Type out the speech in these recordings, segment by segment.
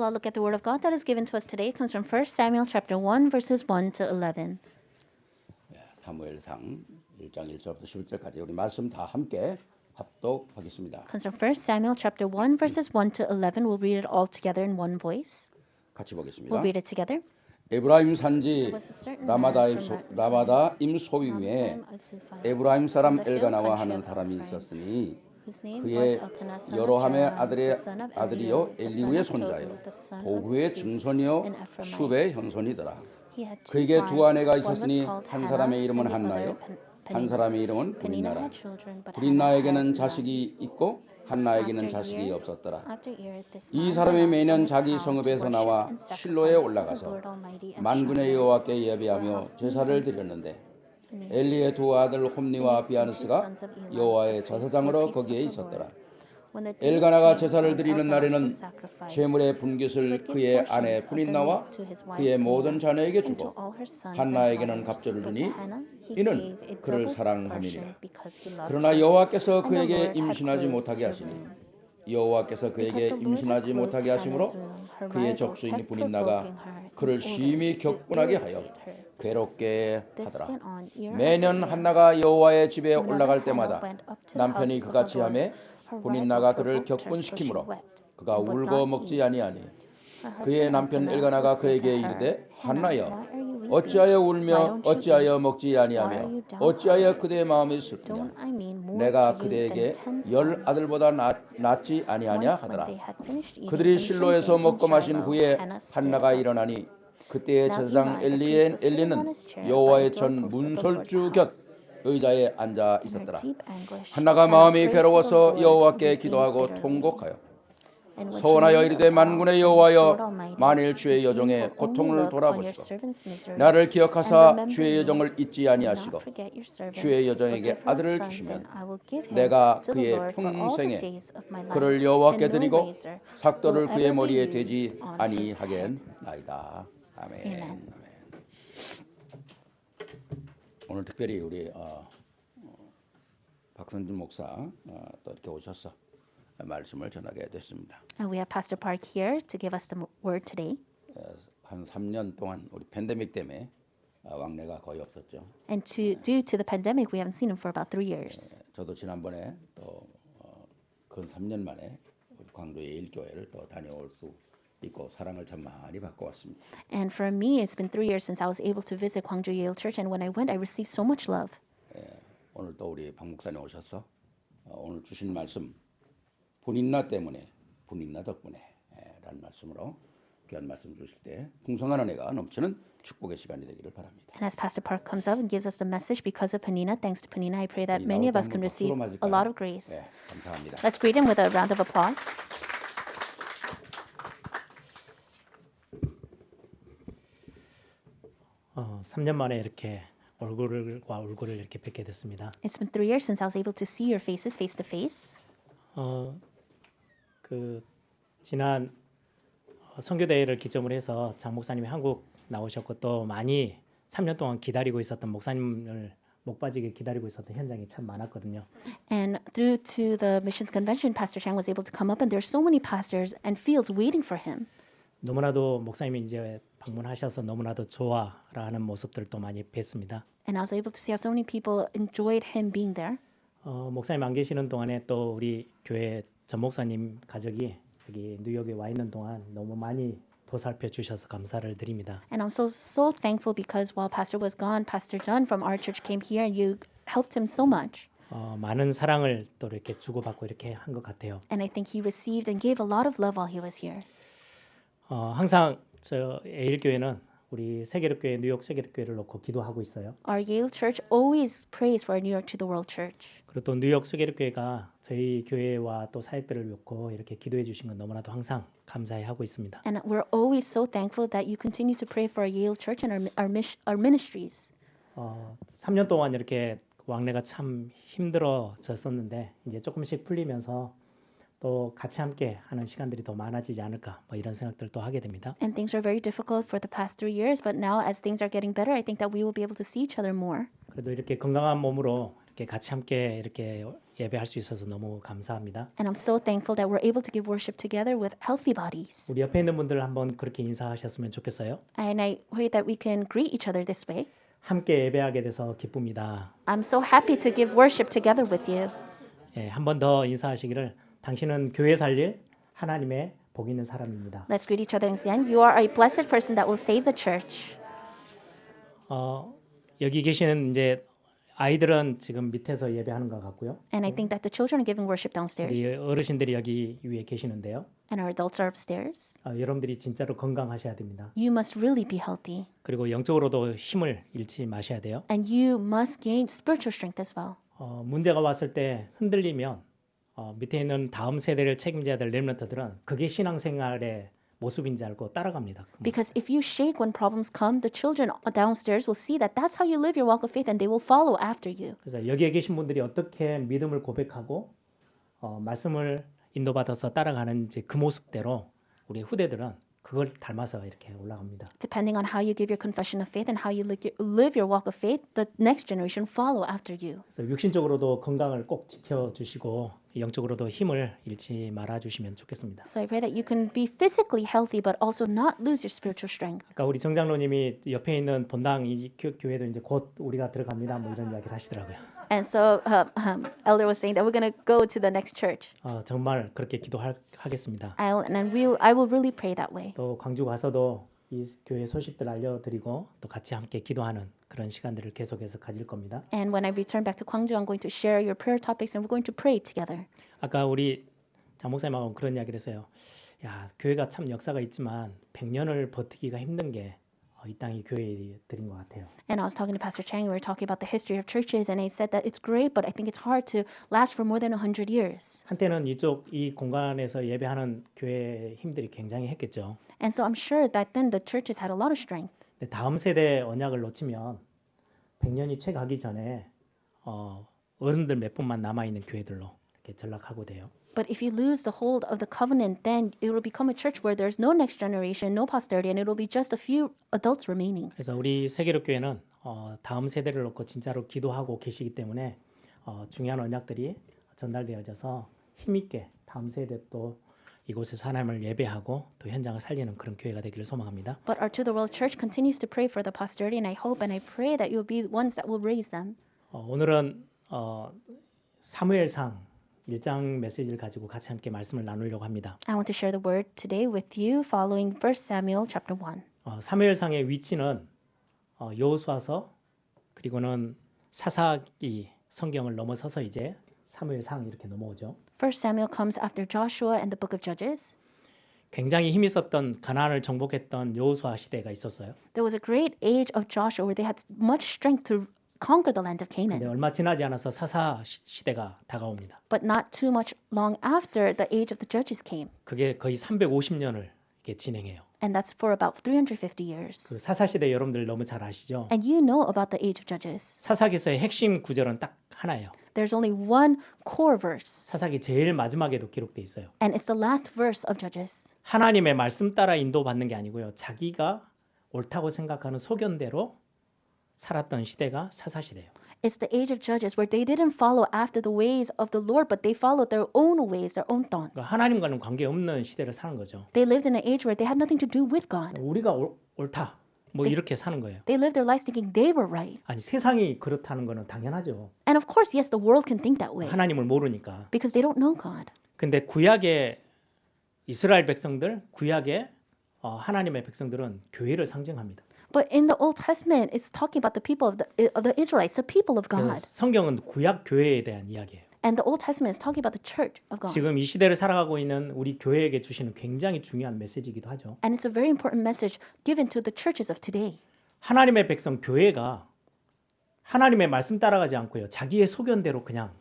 I'll look at the word of God that is given to us today. It comes from 1 Samuel chapter 1 verses 1 to 11. 사무엘상 1장 1절부터 11절까지 우리 말씀 다 함께 합독하겠습니다. It comes from 1 Samuel chapter 1 verses 1 to 11. We'll read it all together in one voice. 같이 We'll 보겠습니다. read it together. 에브라임 산지 was a certain 라마다임 소임에 에브라임 사람 엘가나와 하는 사람이 있었으니 Whose name 그의 was Elkanah, son of 여로함의 Joram, the son of 아들이요 Eliud, the son 엘리우의 of Tohu, 손자요 the son of 도구의 Zuf, 증손이요 an Ephraimite. 숲의 형손이더라. He had two 그에게 두 wives. 아내가 One was 있었으니 called 한 Hannah, 사람의 이름은 and the 한나요 other 한 사람의 이름은 Peninnah 브린나라. had children, but Hannah 브린나에게는 had none. 자식이 있고 한나에게는 After 자식이 year, 없었더라. after year, this 이 man 사람이 went out 매년 from his 자기 town to 성읍에서 worship 나와 and 실로에 sacrifice to the 올라가서 Lord Almighty at 만군의 Shiloh. 여호와께 예배하며 제사를 드렸는데 엘리의 두 아들 홈니와 비아느스가 여호와의 제사장으로 거기에 있었더라. When the day 엘가나가 came 제사를 for 드리는 Elkanah to 날에는 sacrifice, 제물의 분깃을 그의 아내 브린나와 그의 모든 자녀에게 and to 주고 all her sons and 한나에게는 daughters. 갑절을 But 주니 to Hannah he 이는 gave a 그를 double 사랑함이니라. portion because he loved 그러나 her. 여호와께서 And the 그에게 Lord had 임신하지 closed 못하게 her 하시니 womb. 여호와께서 그에게 Because the Lord had 임신하지 closed 못하게 하심으로 Hannah's womb, her 그의 rival 적수인 kept 브린나가 provoking her in 그를 order 심히 to 격분하게 하여 irritate her. 괴롭게 This 하더라. went on year 매년 after year. 한나가 여호와의 집에 Whenever 올라갈 Hannah 때마다 went up to the 남편이 house of 그같이 the Lord, 하매 her 브린나가 rival 그를 provoked her, so she 격분시키므로 wept 그가 and would 울고 not 먹지 eat. 아니하니 Her 그의 husband 남편 Elkanah 엘가나가 would say to 그에게 her, 이르되 Hannah, 한나여 why are you weeping? 어찌하여 Why 울며 don't you 어찌하여 eat? 먹지 Why are 아니하며 you downhearted? 어찌하여 그대의 마음이 슬프냐 Don't I mean more 내가 to you 그대에게 than 10 열 sons? 아들보다 낫지 아니하냐 Once when 하더라. they had finished eating 그들이 and 실로에서 drinking in 먹고 마신 Shiloh, 후에 Hannah stood 한나가 up. 일어나니 그때의 Now 제사장 Eli, the priest, was sitting on 엘리는 his chair by 여호와의 the 전 doorpost of the Lord's 문설주 곁 house. 의자에 앉아 In her 있었더라. deep anguish, 한나가 Hannah 마음이 prayed to the 괴로워서 Lord, 여호와께 weeping 기도하고 bitterly. 통곡하여 And when she 소원하여 made 이르되 a vow, 만군의 saying, 여호와여 Lord Almighty, 만일 주의 if you 여종의 will only 고통을 look on your 돌아보시고 servant's misery 나를 and 기억하사 remember 주의 me, 여종을 잊지 and not 아니하시고 forget your servant, 주의 but 여종에게 give her a 아들을 son, 주시면 then I will give him 내가 to the 그의 Lord for all the 평생에 days of my life, 그를 여호와께 and no 드리고 razor will 삭도를 그의 ever be 머리에 used 대지 on his head. 아니하겠나이다. 아멘. Amen. 오늘 특별히 우리 박선준 목사 또 이렇게 오셔서 말씀을 전하게 됐습니다. And we have Pastor Park here to give us the word today. 한 3년 동안 우리 팬데믹 때문에 왕래가 거의 없었죠. And due to the pandemic, we haven't seen him for about 3 years. 저도 지난번에 또 근 3년 만에 우리 광주 예일교회를 또 다녀올 수 있고 사랑을 참 많이 받고 왔습니다. And for me, it's been 3 years since I was able to visit Gwangju Yale Church, and when I went, I received so much love. 오늘 또 우리 박 목사님 오셔서 오늘 주신 말씀 분인나 때문에 분인나 덕분에 라는 말씀으로 귀한 말씀 주실 때 풍성한 은혜가 넘치는 축복의 시간이 되기를 바랍니다. And as Pastor Park comes up and gives us the message because of Panina, thanks to Panina, I pray that many of us can receive a lot of grace. 네, 감사합니다. Let's greet him with a round of applause. 어, 3년 만에 이렇게 얼굴과 얼굴을 이렇게 뵙게 됐습니다. It's been 3 years since I was able to see your faces face to face. 그 지난 선교 대회를 기점으로 해서 장 목사님이 한국 나오셨고 또 많이 3년 동안 기다리고 있었던 목사님을 목 빠지게 기다리고 있었던 현장이 참 많았거든요. And due to the missions convention, Pastor Chang was able to come up, and there's so many pastors and fields waiting for him. 너무나도 목사님이 이제 방문하셔서 너무나도 좋아라는 모습들도 많이 뵀습니다. And I was able to see how so many people enjoyed him being there. 목사님 안 계시는 동안에 또 우리 교회 전 목사님 가족이 여기 뉴욕에 와 있는 동안 너무 많이 보살펴 주셔서 감사를 드립니다. And I'm so thankful because while Pastor was gone, Pastor John from our church came here, and you helped him so much. 많은 사랑을 또 이렇게 주고받고 이렇게 한 것 같아요. And I think he received and gave a lot of love while he was here. 항상 저 에일교회는 우리 세계력교회 뉴욕 세계력교회를 놓고 기도하고 있어요. Our Yale Church always prays for our New York to the World Church. 그리고 또 뉴욕 세계력교회가 저희 교회와 또 사역들을 놓고 이렇게 기도해 주신 건 너무나도 항상 감사해 하고 있습니다. And we're always so thankful that you continue to pray for our Yale Church and our ministries. 3년 동안 이렇게 왕래가 참 힘들어졌었는데 이제 조금씩 풀리면서 또 같이 함께 하는 시간들이 더 많아지지 않을까 뭐 이런 생각들도 하게 됩니다. And things are very difficult for the past 3 years, but now as things are getting better, I think that we will be able to see each other more. 그래도 이렇게 건강한 몸으로 이렇게 같이 함께 이렇게 예배할 수 있어서 너무 감사합니다. And I'm so thankful that we're able to give worship together with healthy bodies. 우리 옆에 있는 분들 한번 그렇게 인사하셨으면 좋겠어요. And I pray that we can greet each other this way. 함께 예배하게 돼서 기쁩니다. I'm so happy to give worship together with you. 예, 한 번 더 인사하시기를 당신은 교회 살릴 하나님의 복 있는 사람입니다. Let's greet each other again. You are a blessed person that will save the church. 여기 계시는 이제 아이들은 지금 밑에서 예배하는 것 같고요. And I think that the children are giving worship 우리 downstairs. 어르신들이 여기 위에 계시는데요. And our adults are upstairs. 여러분들이 진짜로 건강하셔야 됩니다. You must really be healthy. 그리고 영적으로도 힘을 잃지 마셔야 돼요. And you must gain spiritual strength as well. 문제가 왔을 때 흔들리면 밑에 있는 다음 세대를 책임져야 될 렘넌트들은 그게 신앙생활의 모습인지 알고 따라갑니다. Because if you shake when problems come, the children downstairs will see that that's how you live your walk of faith and they will follow after you. 그래서 여기에 계신 분들이 어떻게 믿음을 고백하고 말씀을 인도받아서 따라가는 이제 그 모습대로 우리 후대들은 그걸 닮아서 이렇게 올라갑니다. Depending on how you give your confession of faith and how you live your walk of faith, the next generation follow after you. 그래서 육신적으로도 건강을 꼭 지켜주시고 영적으로도 힘을 잃지 말아주시면 좋겠습니다. So I pray that you can be physically healthy but also not lose your spiritual strength. 아까 우리 정장로님이 옆에 있는 본당 이 교회도 이제 곧 우리가 들어갑니다. 뭐 이런 이야기를 하시더라고요. And so Elder was saying that we're going to go to the next church. 정말 그렇게 기도하겠습니다. I will really pray that way. 또 광주 가서도 이 교회 소식들 알려드리고 또 같이 함께 기도하는 그런 시간들을 계속해서 가질 겁니다. And when I return back to Gwangju, I'm going to share your prayer topics and we're going to pray together. 아까 우리 장 목사님하고 그런 이야기를 했어요. 야, 교회가 참 역사가 있지만 100년을 버티기가 힘든 게 이 땅이 교회들인 것 같아요. And I was talking to Pastor Chang, we were talking about the history of churches, and he said that it's great, but I think it's hard to last for more than 100 years. 한때는 이 공간에서 예배하는 교회 힘들이 굉장히 했겠죠. And so I'm sure that then the churches had a lot of strength. 근데 다음 세대 언약을 놓치면 100년이 채 가기 전에 어른들 몇 분만 남아 있는 교회들로 이렇게 전락하고 돼요. But if you lose the hold of the covenant, then it will become a church where there's no next generation, no posterity, and it will be just a few adults remaining. 그래서 우리 세계로 교회는 다음 세대를 놓고 진짜로 기도하고 계시기 때문에 중요한 언약들이 전달되어져서 힘있게 다음 세대 또 이곳에서 하나님을 예배하고 또 현장을 살리는 그런 교회가 되기를 소망합니다. But our To the World Church continues to pray for the posterity, and I hope and I pray that you'll be ones that will raise them. 오늘은 사무엘상 1장 메시지를 가지고 같이 함께 말씀을 나누려고 합니다. I want to share the word today with you following 1 Samuel chapter 1. 사무엘상의 위치는 여호수아서 그리고는 사사기 성경을 넘어서서 이제 사무엘상 이렇게 넘어오죠. 1 Samuel comes after Joshua and the book of Judges. 굉장히 힘 있었던 가나안을 정복했던 여호수아 시대가 있었어요. There was a great age of Joshua where they had much strength to conquer the land of 근데 Canaan. 얼마 지나지 않아서 사사 시대가 다가옵니다. But not too much long after the age of the Judges came. 그게 거의 350년을 이렇게 진행해요. And that's for about 350 years. 그 사사 시대 여러분들 너무 잘 아시죠? And you know about the age of Judges. 사사기서의 핵심 구절은 딱 하나예요. There's only one core verse. 사사기 제일 마지막에도 기록돼 있어요. And it's the last verse of Judges. 하나님의 말씀 따라 인도받는 게 아니고요. 자기가 옳다고 생각하는 소견대로 살았던 시대가 사사 시대예요. It's the age of Judges where they didn't follow after the ways of the Lord, but they followed their own ways, their own thoughts. 그러니까 하나님과는 관계없는 시대를 사는 거죠. They lived in an age where they had nothing to do with God. 우리가 옳다. 뭐 이렇게 사는 거예요. They lived their lives thinking they were right. 아니 세상이 그렇다는 거는 당연하죠. And of course, yes, the world can think that way 하나님을 모르니까. because they don't know God. 근데 구약의 이스라엘 백성들, 구약의 하나님의 백성들은 교회를 상징합니다. But in the Old Testament, it's talking about the people of the Israelites, the people of 그래서 God. 성경은 구약 교회에 대한 이야기예요. And the Old Testament is talking about the church of God. 지금 이 시대를 살아가고 있는 우리 교회에게 주시는 굉장히 중요한 메시지이기도 하죠. And it's a very important message given to the churches of today. 하나님의 백성 교회가 하나님의 말씀 따라가지 않고요. 자기의 소견대로 그냥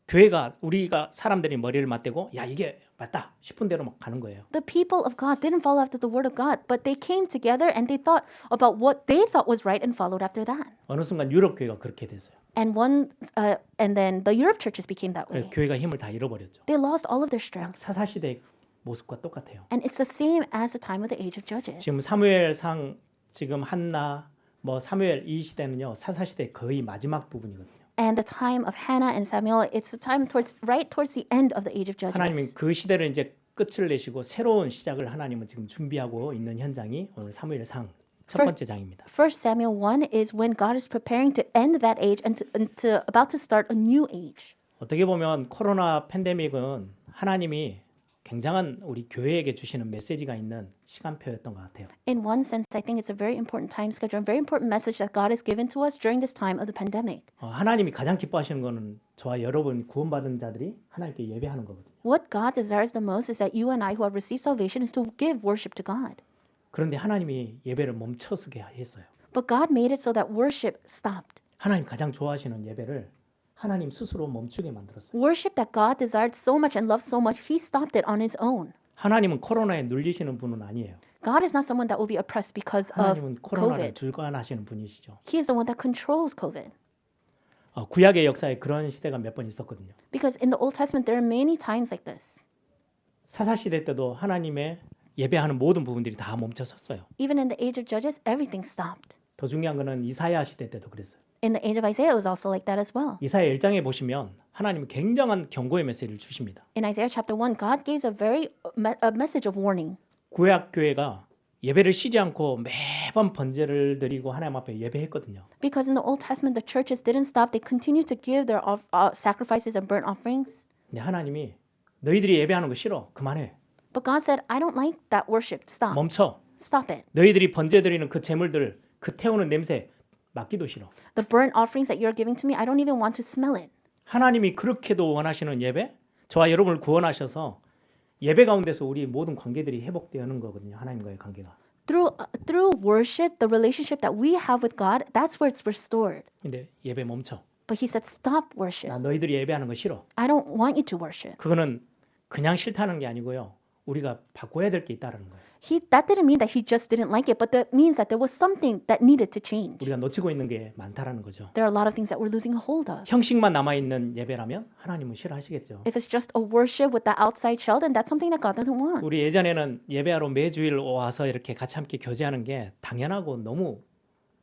교회가 우리가 사람들이 머리를 맞대고 야 이게 맞다 싶은 대로 막 가는 거예요. The people of God didn't follow after the word of God, but they came together and they thought about what they thought was right and followed after that. 어느 순간 유럽 교회가 그렇게 됐어요. And then the Europe churches became that way. 교회가 힘을 다 잃어버렸죠. They lost all of their strength. 사사 시대의 모습과 똑같아요. And it's the same as the time of the age of Judges. 지금 사무엘상 지금 한나 뭐 사무엘 이 시대는요 사사 시대 거의 마지막 부분이거든요. And the time of Hannah and Samuel, it's the time right towards the end of the age of 하나님은 Judges. 그 시대를 이제 끝을 내시고 새로운 시작을 하나님은 지금 준비하고 있는 현장이 오늘 사무엘상 첫 번째 장입니다. First Samuel 1 is when God is preparing to end that age and about to start a new age. 어떻게 보면 코로나 팬데믹은 하나님이 굉장한 우리 교회에게 주시는 메시지가 있는 시간표였던 것 같아요. In one sense, I think it's a very important time schedule, a very important message that God has given to us during this time of the pandemic. 하나님이 가장 기뻐하시는 거는 저와 여러분 구원받은 자들이 하나님께 예배하는 거거든요. What God desires the most is that you and I who have received salvation is to give worship to God. 그런데 하나님이 예배를 멈춰서게 했어요. But God made it so that worship stopped. 하나님 가장 좋아하시는 예배를 하나님 스스로 멈추게 만들었어요. Worship that God desired so much and loved so much, He stopped it on His own. 하나님은 코로나에 눌리시는 분은 아니에요. God is not someone that will be oppressed because of 하나님은 코로나를 COVID. 주관하시는 분이시죠. He is the one that controls COVID. 구약의 역사에 그런 시대가 몇 번 있었거든요. Because in the Old Testament, there are many times like this. 사사 시대 때도 하나님의 예배하는 모든 부분들이 다 멈춰섰어요. Even in the age of Judges, everything stopped. 더 중요한 거는 이사야 시대 때도 그랬어요. In the age of Isaiah, it was also like that as well. 이사야 1장에 보시면 하나님은 굉장한 경고의 메시지를 주십니다. In Isaiah chapter 1, God gives a message of warning. 구약 교회가 예배를 쉬지 않고 매번 번제를 드리고 하나님 앞에 예배했거든요. Because in the Old Testament, the churches didn't stop. They continued to give their sacrifices and burnt offerings. 근데 하나님이 너희들이 예배하는 거 싫어. 그만해. But God said, I don't like that worship. Stop. 멈춰. Stop it. 너희들이 번제 드리는 그 제물들, 그 태우는 냄새 맡기도 싫어. The burnt offerings that you're giving to me, I don't even want to smell it. 하나님이 그렇게도 원하시는 예배? 저와 여러분을 구원하셔서 예배 가운데서 우리 모든 관계들이 회복되는 거거든요. 하나님과의 관계가. Through worship, the relationship that we have with God, that's where it's restored. 근데 예배 멈춰. But He said, stop worship. 나 너희들이 예배하는 거 싫어. I don't want you to worship. 그거는 그냥 싫다는 게 아니고요. 우리가 바꿔야 될 게 있다는 거예요. That didn't mean that He just didn't like it, but that means that there was something that needed to change. 우리가 놓치고 있는 게 많다라는 거죠. There are a lot of things that we're losing a hold of. 형식만 남아 있는 예배라면 하나님은 싫어하시겠죠. If it's just a worship with the outside shell, then that's something that God doesn't want. 우리 예전에는 예배하러 매주일 와서 이렇게 같이 함께 교제하는 게 당연하고 너무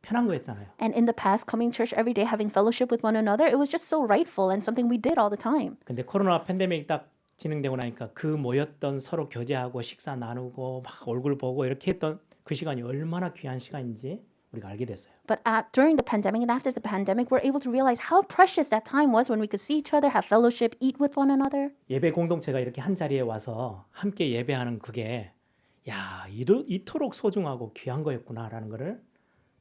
편한 거였잖아요. And in the past, coming church every day, having fellowship with one another, it was just so rightful and something we did all the time. 근데 코로나 팬데믹 딱 진행되고 나니까 그 모였던 서로 교제하고 식사 나누고 막 얼굴 보고 이렇게 했던 그 시간이 얼마나 귀한 시간인지 우리가 알게 됐어요. But during the pandemic and after the pandemic, we're able to realize how precious that time was when we could see each other, have fellowship, eat with one another. 예배 공동체가 이렇게 한 자리에 와서 함께 예배하는 그게 야 이토록 소중하고 귀한 거였구나라는 거를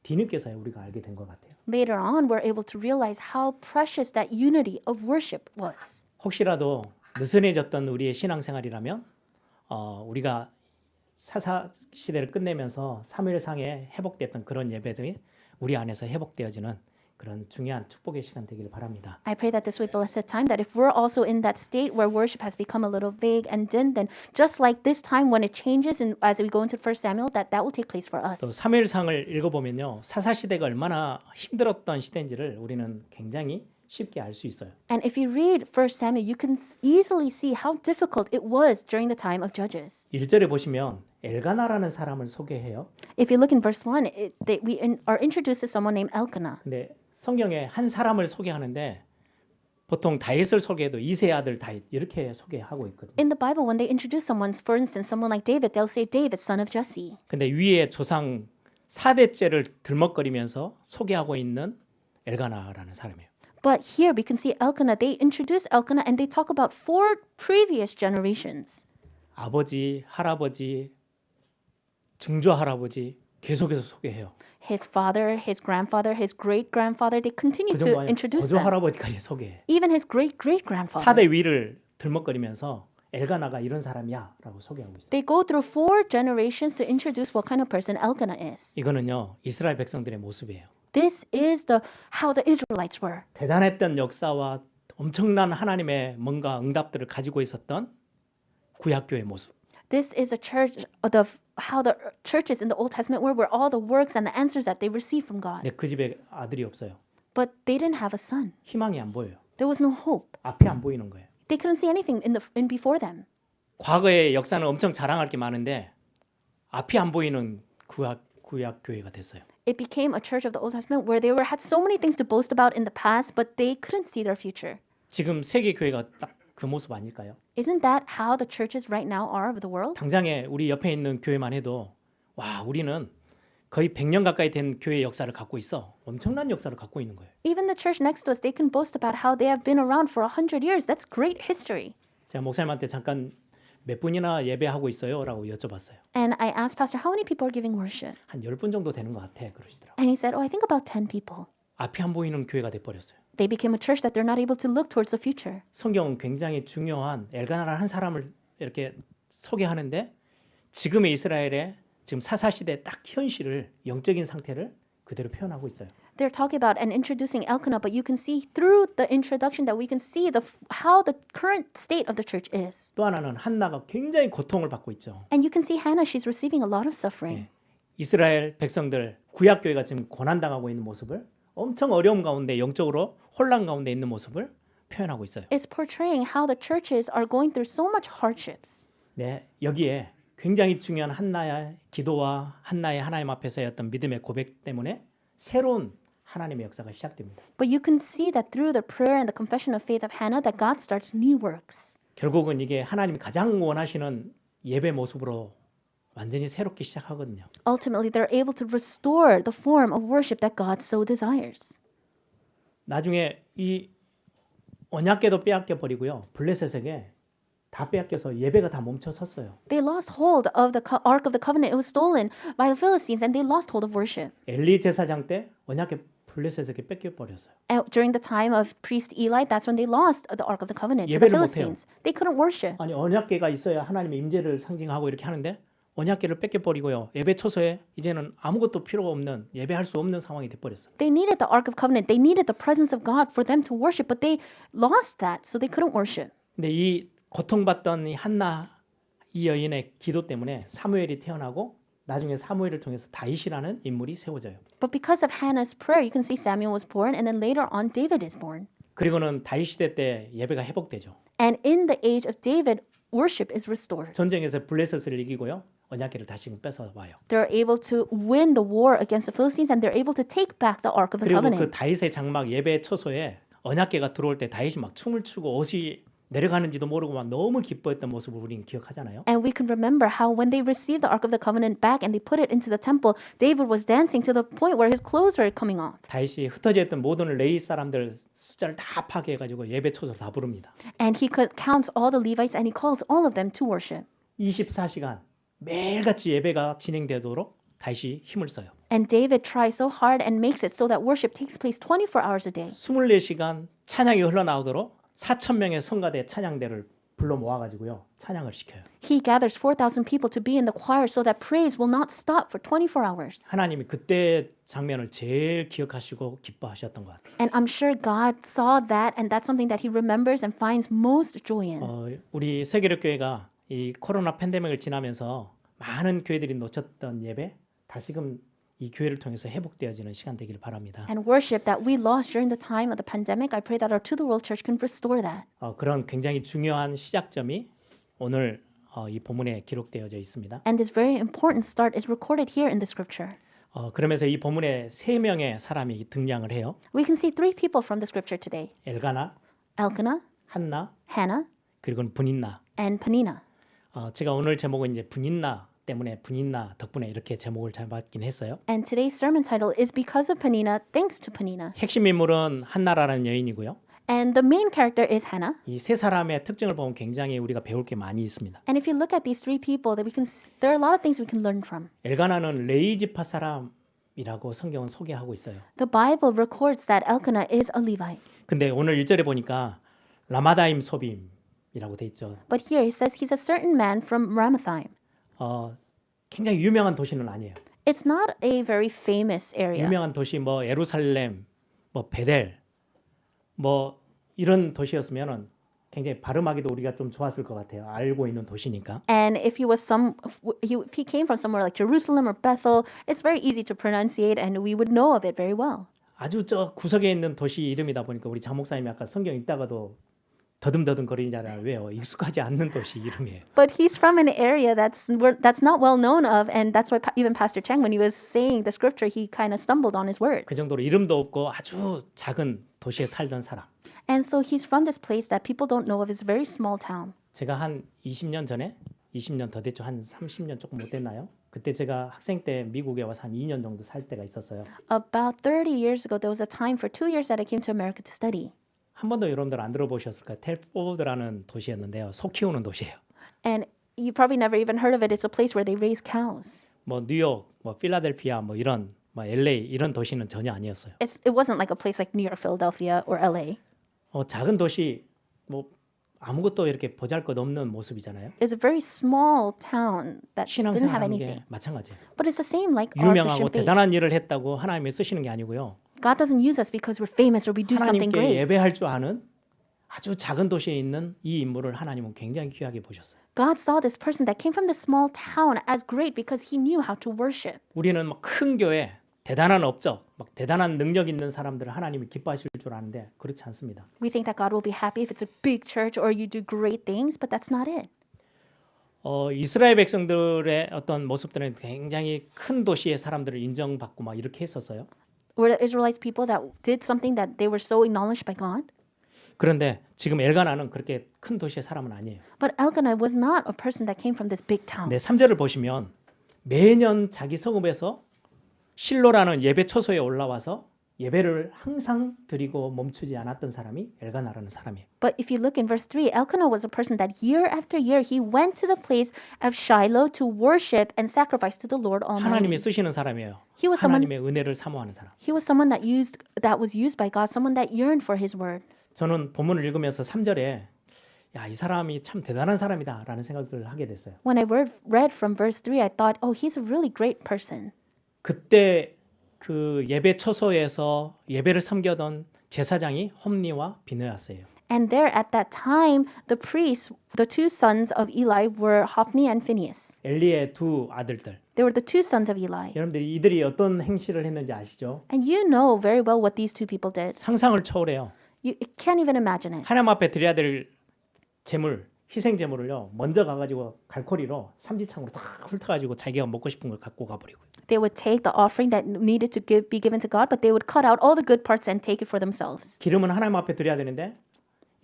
뒤늦게서야 우리가 알게 된 것 같아요. Later on, we're able to realize how precious that unity of worship was. 혹시라도 느슨해졌던 우리의 신앙생활이라면 우리가 사사 시대를 끝내면서 사무엘상에 회복됐던 그런 예배들이 우리 안에서 회복되어지는 그런 중요한 축복의 시간 되기를 바랍니다. I pray that this will be blessed time, that if we're also in that state where worship has become a little vague and dim, then just like this time when it changes and as we go into 1 Samuel, that will take place for us. 또 사무엘상을 읽어보면요. 사사 시대가 얼마나 힘들었던 시대인지를 우리는 굉장히 쉽게 알 수 있어요. And if you read 1 Samuel, you can easily see how difficult it was during the time of Judges. 1절에 보시면 엘가나라는 사람을 소개해요. If you look in verse 1, we are introduced to someone named Elkanah. 근데 성경에 한 사람을 소개하는데 보통 다윗을 소개해도 이세의 아들 다윗 이렇게 소개하고 있거든요. In the Bible, when they introduce someone, for instance, someone like David, they'll say David, son of Jesse. 근데 위에 조상 4대째를 들먹거리면서 소개하고 있는 엘가나라는 사람이에요. But here we can see Elkanah. They introduce Elkanah and they talk about 4 previous generations. 아버지, 할아버지, 증조 할아버지 계속해서 소개해요. His father, his grandfather, his great-grandfather, they continue 그 to 정도 아니에요. introduce 거조 them. 할아버지까지 소개해. Even his great-great-grandfather. 4대 위를 들먹거리면서 엘가나가 이런 사람이야라고 소개하고 있어요. They go through 4 generations to introduce what kind of person Elkanah is. 이거는요 이스라엘 백성들의 모습이에요. This is how the Israelites were. 대단했던 역사와 엄청난 하나님의 뭔가 응답들을 가지고 있었던 구약교의 모습. This is a church how the churches in the Old Testament were all the works and the answers that they received from God. 근데 그 집에 아들이 없어요. But they didn't have a son. 희망이 안 보여요. There was no hope. 앞이 안 보이는 거예요. They couldn't see anything in before them. 과거의 역사는 엄청 자랑할 게 많은데 앞이 안 보이는 구약 교회가 됐어요. it became a church of the Old Testament where they had so many things to boast about in the past, but they couldn't see their future. 지금 세계 교회가 딱 그 모습 아닐까요? Isn't that how the churches right now are of the world? 당장에 우리 옆에 있는 교회만 해도 와, 우리는 거의 100년 가까이 된 교회 역사를 갖고 있어. 엄청난 역사를 갖고 있는 거예요. Even the church next to us, they can boast about how they have been around for 100 years. That's great history. 제가 목사님한테 잠깐 몇 분이나 예배하고 있어요? 라고 여쭤봤어요. And I asked Pastor, how many people are giving worship? 한 10분 정도 되는 것 같아. 그러시더라고요. And he said, I think about 10 people. 앞이 안 보이는 교회가 돼버렸어요. They became a church that they're not able to look towards the future. 성경은 굉장히 중요한 엘가나라는 한 사람을 이렇게 소개하는데 지금의 이스라엘의 지금 사사시대 딱 현실을 영적인 상태를 그대로 표현하고 있어요. They're talking about and introducing Elkanah, but you can see through the introduction that we can see how the current state of the church is. 또 하나는 한나가 굉장히 고통을 받고 있죠. And you can see Hannah, she's receiving a lot of suffering. 이스라엘 백성들 구약 교회가 지금 고난당하고 있는 모습을 엄청 어려움 가운데 영적으로 혼란 가운데 있는 모습을 표현하고 있어요. It's portraying how the churches are going through so much hardships. 네, 여기에 굉장히 중요한 한나의 기도와 한나의 하나님 앞에서의 어떤 믿음의 고백 때문에 새로운 하나님의 역사가 시작됩니다. But you can see that through the prayer and the confession of faith of Hannah that God starts new works. 결국은 이게 하나님이 가장 원하시는 예배 모습으로 완전히 새롭게 시작하거든요. Ultimately, they're able to restore the form of worship that God so desires. 나중에 이 언약궤도 빼앗겨 버리고요. 블레셋에게 다 빼앗겨서 예배가 다 멈춰 섰어요. They lost hold of the Ark of the Covenant. It was stolen by the Philistines and they lost hold of worship. 엘리 제사장 때 언약궤 블레셋에게 뺏겨 버렸어요. And during the time of priest Eli, that's when they lost the Ark of the Covenant to the 예배를 못 해요. Philistines. They couldn't worship. 아니 언약궤가 있어야 하나님의 임재를 상징하고 이렇게 하는데 언약궤를 뺏겨 버리고요. 예배 초소에 이제는 아무것도 필요가 없는 예배할 수 없는 상황이 돼 버렸어요. They needed the Ark of Covenant. They needed the presence of God for them to worship, but they lost that, so they couldn't worship. 근데 이 고통받던 이 한나 이 여인의 기도 때문에 사무엘이 태어나고 나중에 사무엘을 통해서 다윗이라는 인물이 세워져요. But because of Hannah's prayer, you can see Samuel was born, and then later on David is born. 그리고는 다윗 시대 때 예배가 회복되죠. And in the age of David, worship is restored. 전쟁에서 블레셋을 이기고요. 언약궤를 다시 뺏어 와요. They're able to win the war against the Philistines, and they're able to take back the Ark of the 그리고 그 Covenant. 다윗의 장막 예배 초소에 언약궤가 들어올 때 다윗이 막 춤을 추고 옷이 내려가는지도 모르고 막 너무 기뻐했던 모습을 우리는 기억하잖아요. And we can remember how when they received the Ark of the Covenant back and they put it into the temple, David was dancing to the point where his clothes were coming off. 다윗이 흩어져 있던 모든 레위 사람들 숫자를 다 파괴해가지고 예배 초소를 다 부릅니다. And he counts all the Levites and he calls all of them to worship. 24시간 매일같이 예배가 진행되도록 다윗이 힘을 써요. And David tries so hard and makes it so that worship takes place 24 hours a day. 24시간 찬양이 흘러나오도록 4,000명의 성가대 찬양대를 불러 모아가지고요 찬양을 시켜요. He gathers 4,000 people to be in the choir so that praise will not stop for 24 hours. 하나님이 그때 장면을 제일 기억하시고 기뻐하셨던 것 같아요. And I'm sure God saw that and that's something that he remembers and finds most joy in. 우리 세계력교회가 이 코로나 팬데믹을 지나면서 많은 교회들이 놓쳤던 예배 다시금 이 교회를 통해서 회복되어지는 시간 되기를 바랍니다. And worship that we lost during the time of the pandemic, I pray that our To the World Church can restore that. 그런 굉장히 중요한 시작점이 오늘 이 본문에 기록되어져 있습니다. And this very important start is recorded here in the scripture. 그러면서 이 본문에 세 명의 사람이 등장을 해요. We can see three people from the scripture today. 엘가나, Elkanah, 한나, Hannah, 그리고 분인나. and Peninnah. 제가 오늘 제목은 이제 분인나 때문에 분인나 덕분에 이렇게 제목을 잡았긴 했어요. And today's sermon title is Because of Peninnah, Thanks to Peninnah. 핵심 인물은 한나라는 여인이고요. And the main character is Hannah. 이 세 사람의 특징을 보면 굉장히 우리가 배울 게 많이 있습니다. And if you look at these three people, that there are a lot of things we can learn from. 엘가나는 레위 지파 사람이라고 성경은 소개하고 있어요. The Bible records that Elkanah is a Levite. 근데 오늘 1절에 보니까 라마다임 소빔이라고 돼 있죠. But here it says he's a certain man from Ramathaim. 굉장히 유명한 도시는 아니에요. It's not a very famous area. 유명한 도시 뭐 예루살렘, 뭐 베델, 뭐 이런 도시였으면은 굉장히 발음하기도 우리가 좀 좋았을 것 같아요. 알고 있는 도시니까. And if he came from somewhere like Jerusalem or Bethel, it's very easy to pronunciate and we would know of it very well. 아주 저 구석에 있는 도시 이름이다 보니까 우리 장 목사님이 아까 성경 읽다가도 더듬더듬거리잖아요. 왜요? 익숙하지 않는 도시 이름이에요. But he's from an area that's not well known of, and that's why even Pastor Chang, when he was saying the scripture, he kind of stumbled on his words. 그 정도로 이름도 없고 아주 작은 도시에 살던 사람. And so he's from this place that people don't know of. It's a very small town. 제가 한 20년 전에 20년 더 됐죠. 한 30년 조금 못 됐나요? 그때 제가 학생 때 미국에 와서 한 2년 정도 살 때가 있었어요. About 30 years ago, there was a time for 2 years that I came to America to study. 한 번도 여러분들 안 들어보셨을까요? 텔포드라는 도시였는데요. 소 키우는 도시예요. And you probably never even heard of it. It's a place where they raise cows. 뭐 뉴욕, 뭐 필라델피아, 뭐 이런 뭐 LA 이런 도시는 전혀 아니었어요. It wasn't like a place like New York, Philadelphia, or LA. 작은 도시 뭐 아무것도 이렇게 보잘것없는 모습이잖아요. It's a very small town that didn't have 신앙생활하는 anything. 게 마찬가지예요. But it's the same like our 유명하고 Christian faith. 대단한 일을 했다고 하나님이 쓰시는 게 아니고요. God doesn't use us because we're famous or we do something 하나님께 great. 예배할 줄 아는 아주 작은 도시에 있는 이 인물을 하나님은 굉장히 귀하게 보셨어요. God saw this person that came from this small town as great because he knew how to worship. 우리는 막 큰 교회, 대단한 업적, 막 대단한 능력 있는 사람들을 하나님이 기뻐하실 줄 아는데 그렇지 않습니다. We think that God will be happy if it's a big church or you do great things, but that's not it. 이스라엘 백성들의 어떤 모습들은 굉장히 큰 도시의 사람들을 인정받고 막 이렇게 했었어요. Were the Israelites people that did something that they were so acknowledged by God? 그런데 지금 엘가나는 그렇게 큰 도시의 사람은 아니에요. But Elkanah was not a person that came from this big town. 네, 3절을 보시면 매년 자기 성읍에서 실로라는 예배 초소에 올라와서 예배를 항상 드리고 멈추지 않았던 사람이 엘가나라는 사람이에요. But if you look in verse 3, Elkanah was a person that year after year he went to the place of Shiloh to worship and sacrifice to the Lord 하나님이 Almighty. 쓰시는 사람이에요. He was someone 하나님의 은혜를 사모하는 사람. He was someone that was used by God, someone that yearned for his word. 저는 본문을 읽으면서 3절에 야, 이 사람이 참 대단한 사람이다라는 생각을 하게 됐어요. When I read from verse 3, I thought, oh, he's a really great person. 그때 그 예배 처소에서 예배를 섬겨던 제사장이 홈니와 비느하스예요. And there at that time, the priests, the two sons of Eli were Hophni and Phinehas. 엘리의 두 아들들. They were the two sons of Eli. 여러분들이 이들이 어떤 행실을 했는지 아시죠? And you know very well what these two people did. 상상을 초월해요. You can't even imagine it. 하나님 앞에 드려야 될 제물, 희생 제물을요. 먼저 가가지고 갈코리로 삼지창으로 딱 훑어가지고 자기가 먹고 싶은 걸 갖고 가버리고. They would take the offering that needed to be given to God, but they would cut out all the good parts and take it for themselves. 기름은 하나님 앞에 드려야 되는데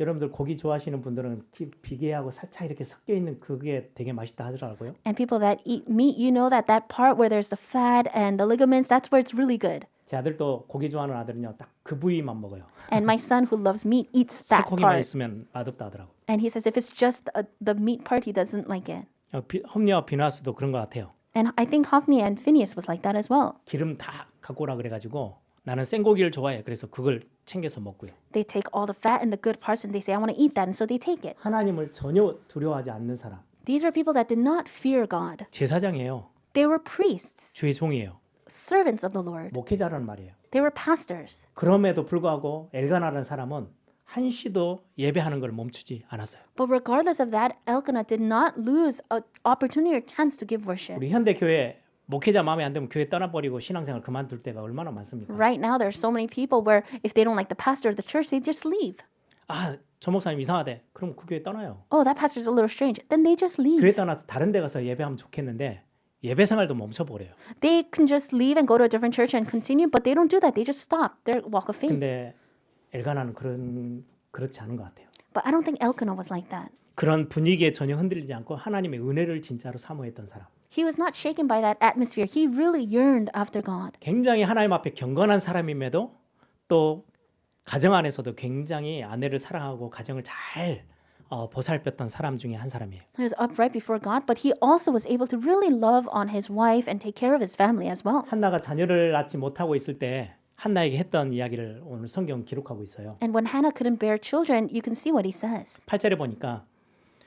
여러분들 고기 좋아하시는 분들은 비계하고 살짝 이렇게 섞여 있는 그게 되게 맛있다 하더라고요. And people that eat meat, you know that part where there's the fat and the ligaments, that's where it's really good. 제 아들도 고기 좋아하는 아들은요, 딱 그 부위만 먹어요. And my son who loves meat eats that 살코기만 part. 있으면 맛없다 하더라고. And he says if it's just the meat part, he doesn't like it. 홈리와 비나스도 그런 것 같아요. And I think Hophni and Phinehas was like that as well. 기름 다 갖고 오라 그래가지고 나는 생고기를 좋아해. 그래서 그걸 챙겨서 먹고요. They take all the fat and the good parts and they say, I want to eat that. And so they take it. 하나님을 전혀 두려워하지 않는 사람. These were people that did not fear God. 제사장이에요. They were priests, 주의 종이에요. servants of the Lord. 목회자라는 말이에요. They were pastors. 그럼에도 불구하고 엘가나라는 사람은 한시도 예배하는 걸 멈추지 않았어요. But regardless of that, Elkanah did not lose an opportunity or chance to give worship. 우리 현대 교회 목회자 마음에 안 들면 교회 떠나버리고 신앙생활 그만둘 때가 얼마나 많습니까? Right now, there are so many people where if they don't like the pastor of the church, they just leave. 아, 저 목사님 이상하대. 그럼 그 교회 떠나요. Oh, that pastor's a little strange. Then they just leave. 교회 떠나서 다른 데 가서 예배하면 좋겠는데 예배 생활도 멈춰버려요. They can just leave and go to a different church and continue, but they don't do that. They just stop their walk of faith. 근데 엘가나는 그렇지 않은 것 같아요. But I don't think Elkanah was like that. 그런 분위기에 전혀 흔들리지 않고 하나님의 은혜를 진짜로 사모했던 사람. He was not shaken by that atmosphere. He really yearned after God. 굉장히 하나님 앞에 경건한 사람임에도 또 가정 안에서도 굉장히 아내를 사랑하고 가정을 잘 보살폈던 사람 중에 한 사람이에요. He was upright before God, but he also was able to really love on his wife and take care of his family as well. 한나가 자녀를 낳지 못하고 있을 때 한나에게 했던 이야기를 오늘 성경 기록하고 있어요. And when Hannah couldn't bear children, you can see what he says. 8절에 보니까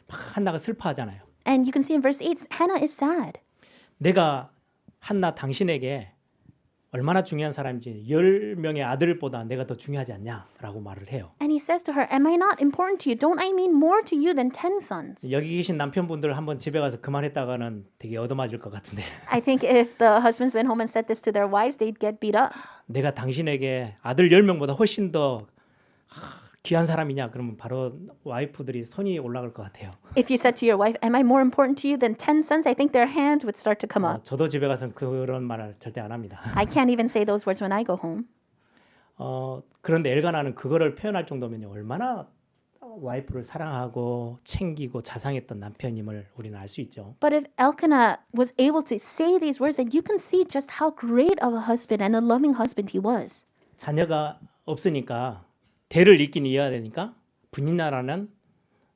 막 한나가 슬퍼하잖아요. And you can see in verse 8, Hannah is sad. 내가 한나 당신에게 얼마나 중요한 사람인지 10명의 아들보다 내가 더 중요하지 않냐라고 말을 해요. And he says to her, am I not important to you? Don't I mean more to you than 10 sons? 여기 계신 남편분들 한번 집에 가서 그만했다가는 되게 얻어맞을 것 같은데 I think if the husbands went home and said this to their wives, they'd get beat up. 내가 당신에게 아들 10명보다 훨씬 더 귀한 사람이냐 그러면 바로 와이프들이 손이 올라갈 것 같아요. If you said to your wife, "Am I more important to you than 10 sons?" I think their hands would start to come up. 저도 집에 가서는 그런 말을 절대 안 합니다. I can't even say those words when I go home. 그런데 엘가나는 그거를 표현할 정도면요 얼마나 와이프를 사랑하고 챙기고 자상했던 남편임을 우리는 알 수 있죠. But if Elkanah was able to say these words, then you can see just how great of a husband and a loving husband he was. 자녀가 없으니까 대를 잇긴 이어야 되니까 분이나라는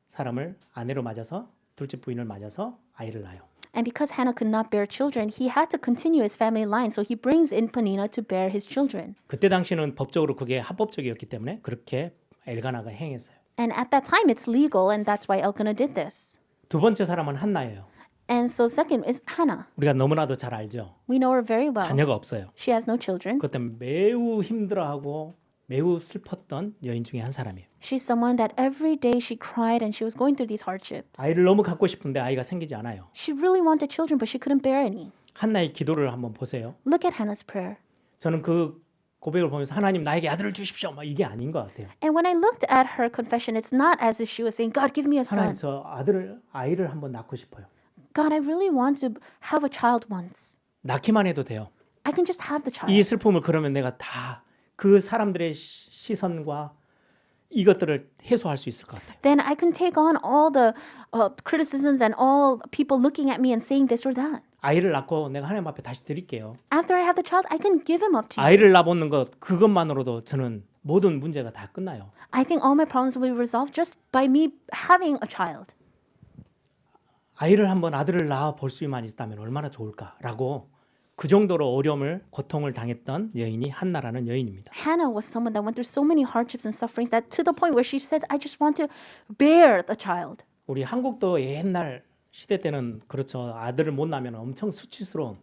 사람을 아내로 맞아서 둘째 부인을 맞아서 아이를 낳아요. And because Hannah could not bear children, he had to continue his family line. So he brings in Peninnah to bear his children. 그때 당시는 법적으로 그게 합법적이었기 때문에 그렇게 엘가나가 행했어요. And at that time, it's legal, and that's why Elkanah did this. 두 번째 사람은 한나예요. And so second is Hannah. 우리가 너무나도 잘 알죠. We know her very well. 자녀가 없어요. She has no children. 그것 때문에 매우 힘들어하고 매우 슬펐던 여인 중에 한 사람이에요. She's someone that every day she cried and she was going through these hardships. 아이를 너무 갖고 싶은데 아이가 생기지 않아요. She really wanted children, but she couldn't bear any. 한나의 기도를 한번 보세요. Look at Hannah's prayer. 저는 그 고백을 보면서 하나님 나에게 아들을 주십시오. 막 이게 아닌 것 같아요. And when I looked at her confession, it's not as if she was saying, God, give me a 하나님 son. 저 아이를 한번 낳고 싶어요. God, I really want to have a child once. 낳기만 해도 돼요. I can just have the child. 이 슬픔을 그러면 내가 다 그 사람들의 시선과 이것들을 해소할 수 있을 것 같아요. Then I can take on all the criticisms and all people looking at me and saying this or that. 아이를 낳고 내가 하나님 앞에 다시 드릴게요. After I have the child, I can give him up to you. 아이를 낳는 것 그것만으로도 저는 모든 문제가 다 끝나요. I think all my problems will be resolved just by me having a child. 아이를 한번 아들을 낳아 볼 수만 있다면 얼마나 좋을까라고 그 정도로 어려움을 고통을 당했던 여인이 한나라는 여인입니다. Hannah was someone that went through so many hardships and sufferings that to the point where she said, I just want to bear the child. 우리 한국도 옛날 시대 때는 그렇죠. 아들을 못 낳으면 엄청 수치스러운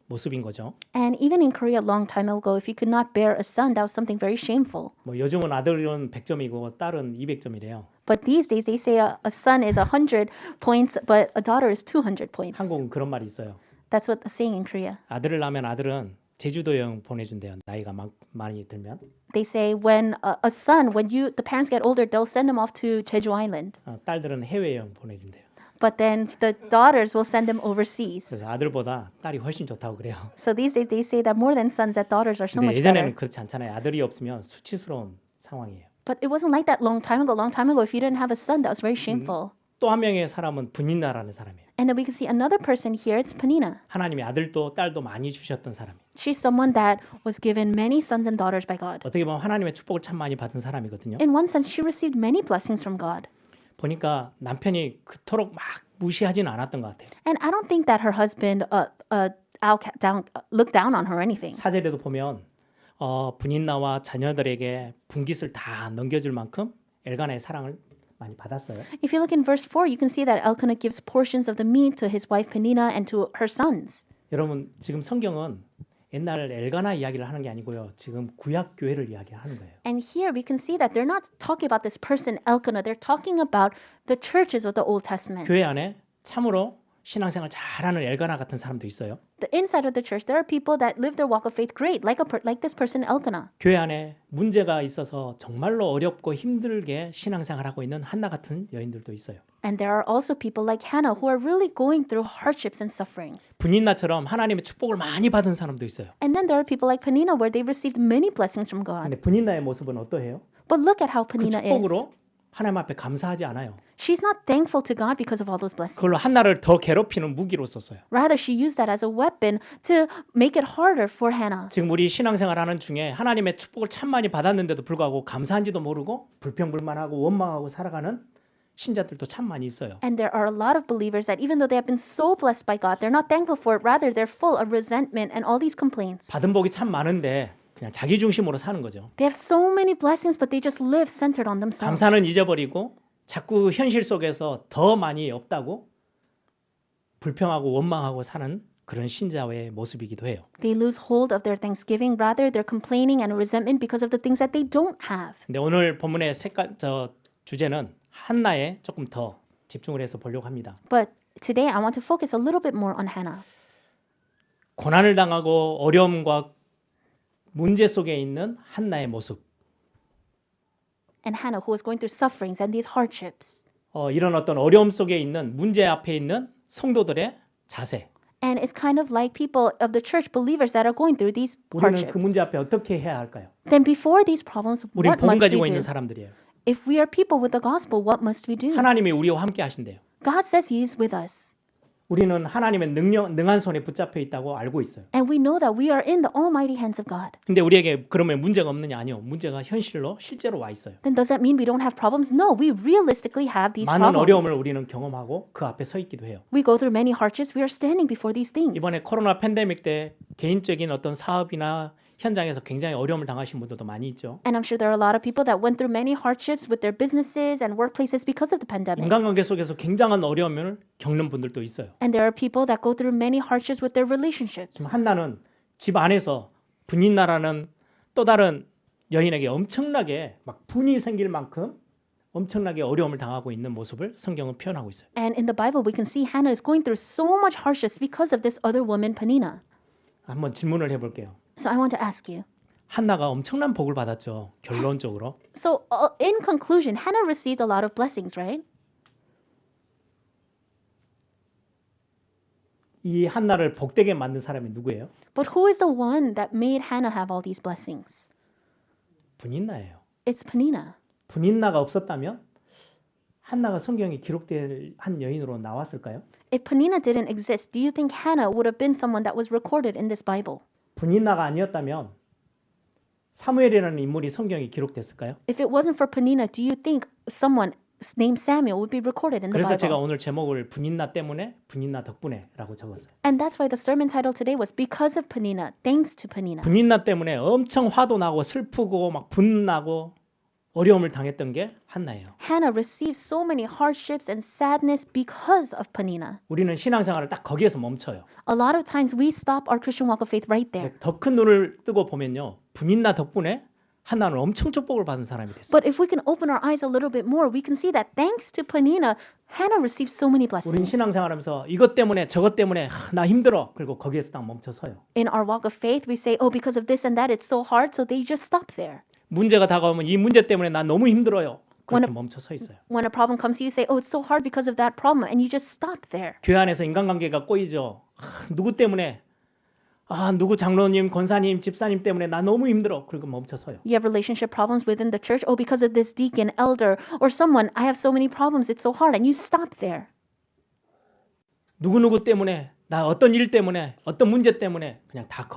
모습인 거죠. And even in Korea a long time ago, if you could not bear a son, that was something very shameful. 뭐 요즘은 아들은 100점이고 딸은 200점이래요. But these days they say a son is 100 points, but a daughter is 200 points. 한국은 그런 말이 있어요. That's what the saying in Korea. 아들을 낳으면 아들은 제주도 여행 보내준대요. 나이가 많이 들면. They say when a son, when the parents get older, they'll send them off to Jeju Island. 딸들은 해외 여행 보내준대요. But then the daughters will send them overseas. 그래서 아들보다 딸이 훨씬 좋다고 그래요. So these days they say that more than sons, that daughters are so 근데 much 예전에는 better. 그렇지 않잖아요. 아들이 없으면 수치스러운 상황이에요. But it wasn't like that long time ago. Long time ago, if you didn't have a son, that was very shameful. 또 한 명의 사람은 분인나라는 사람이에요. And then we can see another person here. It's Peninnah. 하나님이 아들도 딸도 많이 주셨던 사람이에요. She's someone that was given many sons and daughters by God. 어떻게 보면 하나님의 축복을 참 많이 받은 사람이거든요. In one sense, she received many blessings from God. 보니까 남편이 그토록 막 무시하지는 않았던 것 같아요. And I don't think that her husband looked down on her or anything. 사절에도 보면 분인나와 자녀들에게 분깃을 다 넘겨줄 만큼 엘가나의 사랑을 많이 받았어요. If you look in verse 4, you can see that Elkanah gives portions of the meat to his wife Peninnah and to her sons. 여러분 지금 성경은 옛날 엘가나 이야기를 하는 게 아니고요. 지금 구약 교회를 이야기하는 거예요. And here we can see that they're not talking about this person Elkanah. They're talking about the churches of the Old Testament. 교회 안에 참으로 신앙생활 잘하는 엘가나 같은 사람도 있어요. The inside of the church, there are people that live their walk of faith great, like this person Elkanah. 교회 안에 문제가 있어서 정말로 어렵고 힘들게 신앙생활하고 있는 한나 같은 여인들도 있어요. And there are also people like Hannah who are really going through hardships and sufferings. 분인나처럼 하나님의 축복을 많이 받은 사람도 있어요. And then there are people like Peninnah where they received many blessings from God. 근데 분인나의 모습은 어떠해요? But look at how 그 Peninnah is. 축복으로 하나님 앞에 감사하지 않아요. She's not thankful to God because of all those blessings. 그걸로 한나를 더 괴롭히는 무기로 썼어요. Rather, she used that as a weapon to make it harder for Hannah. 지금 우리 신앙생활 하는 중에 하나님의 축복을 참 많이 받았는데도 불구하고 감사한지도 모르고 불평불만하고 원망하고 살아가는 신자들도 참 많이 있어요. And there are a lot of believers that even though they have been so blessed by God, they're not thankful for it. Rather, they're full of resentment and all these complaints. 받은 복이 참 많은데 그냥 자기 중심으로 사는 거죠. They have so many blessings, but they just live centered on themselves. 감사는 잊어버리고 자꾸 현실 속에서 더 많이 없다고 불평하고 원망하고 사는 그런 신자의 모습이기도 해요. They lose hold of their thanksgiving. Rather, they're complaining and resentment because of the things that they don't have. 근데 오늘 본문의 주제는 한나에 조금 더 집중을 해서 보려고 합니다. But today, I want to focus a little bit more on Hannah. 고난을 당하고 어려움과 문제 속에 있는 한나의 모습. and Hannah, who was going through sufferings and these hardships. 이런 어떤 어려움 속에 있는 문제 앞에 있는 성도들의 자세. And it's kind of like people of the church, believers that are going through these 우리는 hardships. 그 문제 앞에 어떻게 해야 할까요? Then before these problems, 우리 what 복음 must we 가지고 do? 있는 사람들이에요. If we are people with the gospel, what must we do? 하나님이 우리와 함께 하신대요. God says He is with us. 우리는 하나님의 능한 손에 붙잡혀 있다고 알고 있어요. And we know that we are in the almighty hands of God. 근데 우리에게 그러면 문제가 없느냐? 아니요. 문제가 현실로 실제로 와 있어요. Then does that mean we don't have problems? No, we realistically have these 많은 어려움을 problems. 우리는 경험하고 그 앞에 서 있기도 해요. We go through many hardships. We are standing before these things. 이번에 코로나 팬데믹 때 개인적인 어떤 사업이나 현장에서 굉장히 어려움을 당하신 분들도 많이 있죠. And I'm sure there are a lot of people that went through many hardships with their businesses and workplaces because of the pandemic. 인간관계 속에서 굉장한 어려움을 겪는 분들도 있어요. And there are people that go through many hardships with their relationships. 지금 한나는 집 안에서 분인나라는 또 다른 여인에게 엄청나게 막 분이 생길 만큼 엄청나게 어려움을 당하고 있는 모습을 성경은 표현하고 있어요. And in the Bible, we can see Hannah is going through so much hardships because of this other woman, Peninnah. 한번 질문을 해볼게요. So I want to ask you. 한나가 엄청난 복을 받았죠. 결론적으로. So in conclusion, Hannah received a lot of blessings, right? 이 한나를 복되게 만든 사람이 누구예요? But who is the one that made Hannah have all these blessings? 분인나예요. It's Peninnah. 분인나가 없었다면 한나가 성경에 기록될 한 여인으로 나왔을까요? If Peninnah didn't exist, do you think Hannah would have been someone that was recorded in this Bible? 분인나가 아니었다면 사무엘이라는 인물이 성경에 기록됐을까요? If it wasn't for Peninnah, do you think someone named Samuel would be recorded in the 그래서 제가 Bible? 오늘 제목을 분인나 때문에 분인나 덕분에라고 적었어요. And that's why the sermon title today was Because of Peninnah, Thanks to Peninnah. 분인나 때문에 엄청 화도 나고 슬프고 막 분나고 어려움을 당했던 게 한나예요. Hannah received so many hardships and sadness because of Peninnah. 우리는 신앙생활을 딱 거기에서 멈춰요. A lot of times we stop our Christian walk of faith right there. 더 큰 눈을 뜨고 보면요. 분인나 덕분에 한나는 엄청 축복을 받은 사람이 됐어요. But if we can open our eyes a little bit more, we can see that thanks to Peninnah, Hannah received so many 우리는 blessings. 신앙생활하면서 이것 때문에 저것 때문에 나 힘들어. 그리고 거기에서 딱 멈춰서요. In our walk of faith, we say, oh, because of this and that, it's so hard, so they just stop there. 문제가 다가오면 이 문제 때문에 나 너무 힘들어요. 그렇게 멈춰 서 있어요. When a problem comes to you, you say, oh, it's so hard because of that problem, and you just stop there. 교회 안에서 인간관계가 꼬이죠. 누구 때문에 누구 장로님, 권사님, 집사님 때문에 나 너무 힘들어. 그리고 멈춰 서요. You have relationship problems within the church. Oh, because of this deacon, elder, or someone, I have so many problems, it's so hard, and you stop there. 누구누구 때문에 나 어떤 일 때문에 어떤 문제 때문에 그냥 다